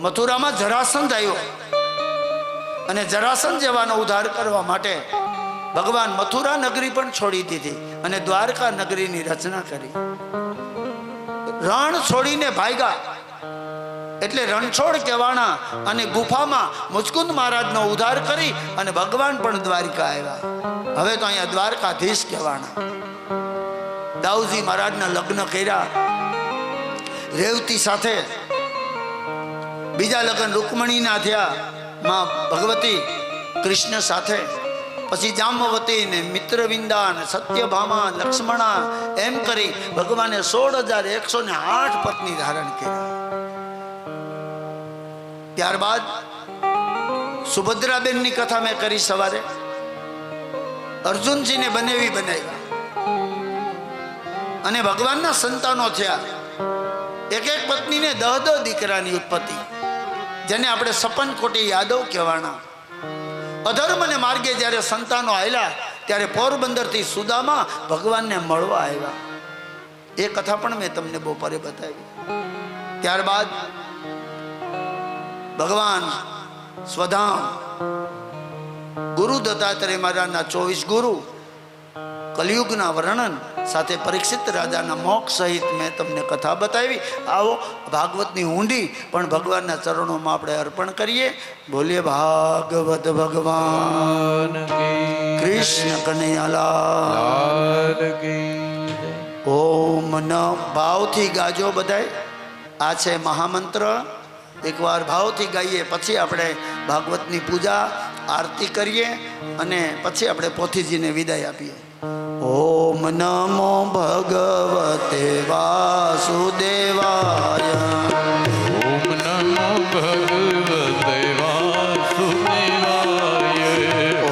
મથુરામાં જરાસંધ આવ્યો અને જરાસંધ જેવાનો ઉદ્ધાર કરવા માટે ભગવાન મથુરા નગરી પણ છોડી દીધી અને દ્વારકા નગરીની રચના કરી. રણ છોડીને ભાગ્યા એટલે રણછોડ કહેવાના અને ગુફામાં મુચકુંદ મહારાજનો ઉદ્ધાર કરી અને ભગવાન પણ દ્વારકા આવ્યા. હવે તો અહીંયા દ્વારકાધીશ કહેવાના. દાઉજી મહારાજના લગ્ન કર્યા રેવતી સાથે. બીજા લગ્ન રૂકમણીના થયા માં ભગવતી કૃષ્ણ સાથે. પછી જામવતી ને મિત્રવિંદા ને સત્યભામા લક્ષ્મણા એમ કરી ભગવાને 16,108 પત્ની ધારણ કર્યા. ત્યારબાદ સુભદ્રાબેનની કથા મેં કરી સવારે. અર્જુનજીને બનાવ્યા અને ભગવાનના સંતાનો થયા. એક એક પત્નીને 10 દીકરાની ઉત્પત્તિ, જેને આપણે 56 કોટી યાદવ કહેવાના. અધર્મને માર્ગે જ્યારે સંતાનો આવેલા ત્યારે પોરબંદરથી સુદામા ભગવાનને મળવા આવ્યા. એ કથા પણ મેં તમને બપોરે બતાવી. ત્યારબાદ ભગવાન સ્વધામ ગુરુ દત્તાત્રેય મહારાજના 24 ગુરુ, કલિયુગના વર્ણન સાથે પરીક્ષિત રાજાના મોક્ષ સહિત મેં તમને કથા બતાવી. આવો ભાગવતની ઊંડી પણ ભગવાનના ચરણોમાં આપણે અર્પણ કરીએ. બોલીએ ભાગવત ભગવાન કૃષ્ણ કનૈયાલાલ. ઓમ ન ભાવથી ગાજો બધાય. આ છે મહામંત્ર. એકવાર ભાવથી ગાઈએ પછી આપણે ભાગવતની પૂજા આરતી કરીએ અને પછી આપણે પોથીજીને વિદાય આપીએ. ઓમ નમો ભગવતે વાસુદેવાય. ઓમ નમો ભગવતે વાસુદેવાય.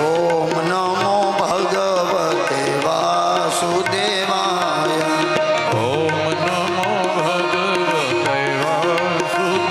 ઓમ નમો ભગવતે વાસુદેવાય. ઓમ નમો ભગવતે વાસુદેવાય.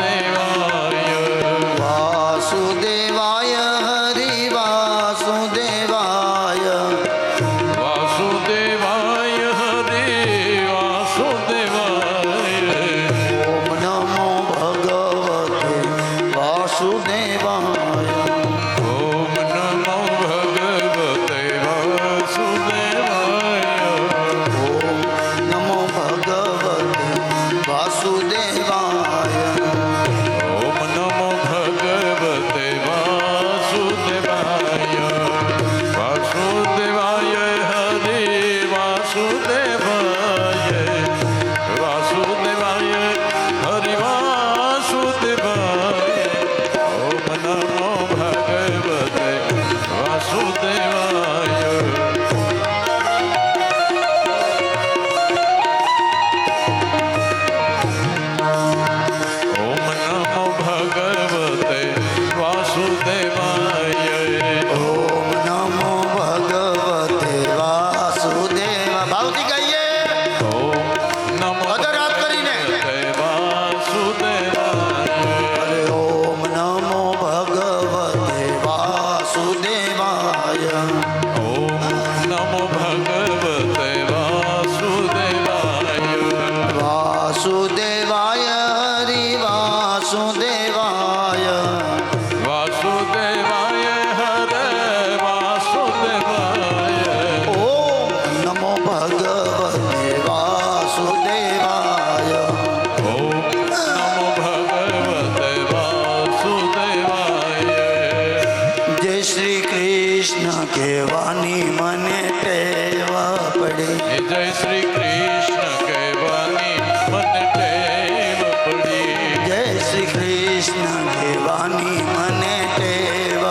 કહેવાની મને ટેવ પડી. જય શ્રી કૃષ્ણ કહેવાની મને ટેવ પડી. જય શ્રી કૃષ્ણ કહેવાની મને ટેવ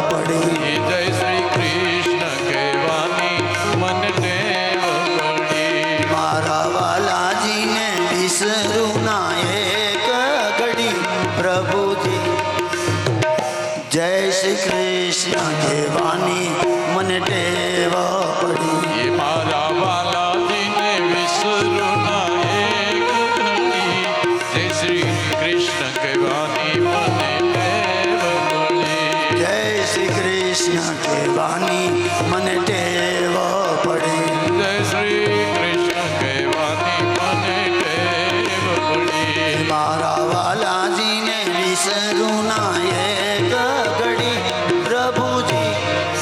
પડી. જય શ્રી કૃષ્ણ કહેવાની મને ટેવ પડી. મારા વાલાજીને વિસરું ના એક ઘડી પ્રભુજી. જય શ્રી કૃષ્ણ કહેવાની મને ટેવ પડી. એ મારા વાલાજીને વિસરું ના એક ઘડી. જય શ્રી કૃષ્ણ કહેવાની મને ટેવ પડી. જય શ્રી કૃષ્ણ કહેવાની મને ટેવ પડી. જય શ્રી કૃષ્ણ કહેવાની મને ટેવ પડી. મારા વાલાજીને વિસરું ના એક ઘડી પ્રભુજી.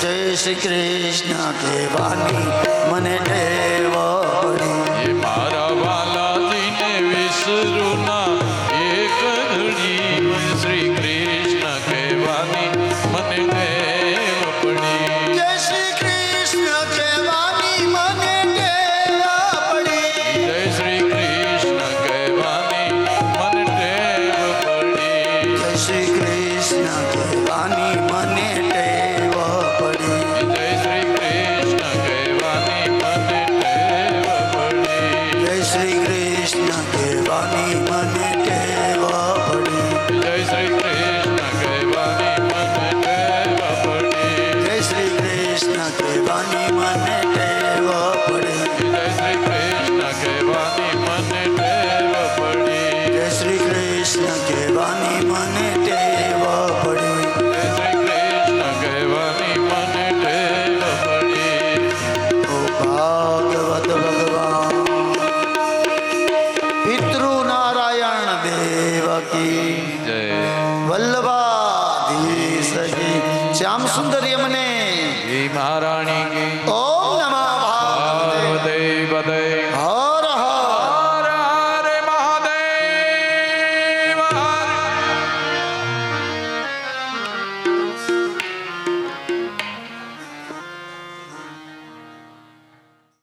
જય શ્રી કૃષ્ણ કહેવાની મને ટેવ પડી. એ મારા વાલાજીને વિસરું ના એક ઘડી. શ્રી કૃષ્ણ કહેવાની મને ટેવ પડી. જય શ્રી કૃષ્ણ કહેવાની મને ટેવ પડી. જય શ્રી કૃષ્ણ કહેવાની મને ટેવ પડી. જય શ્રી કૃષ્ણ કહેવાની મને ટેવ પડી. જય શ્રી કૃષ્ણ કહેવાની મને ટેવ પડી. જય શ્રી કૃષ્ણ કહેવાની મને ટેવ પડી. જય શ્રી કૃષ્ણ કહેવાની મને ટેવ પડી. જય શ્રી કૃષ્ણ કહેવાની મને ટેવ પડી. જય શ્રી કૃષ્ણ કહેવાની મને ટેવ પડી. જય શ્રી કૃષ્ણ કહેવાની મને ટેવ પડી. જય શ્રી કૃષ્ણ કહેવાની મને ટેવ પડી. ઓ ભાગવત ભગવાન પિતૃ નારાયણ દેવકી જય વલ્લભાધીશ કી. શ્યામ સુંદર યમને હે મહારાણી કી ઓ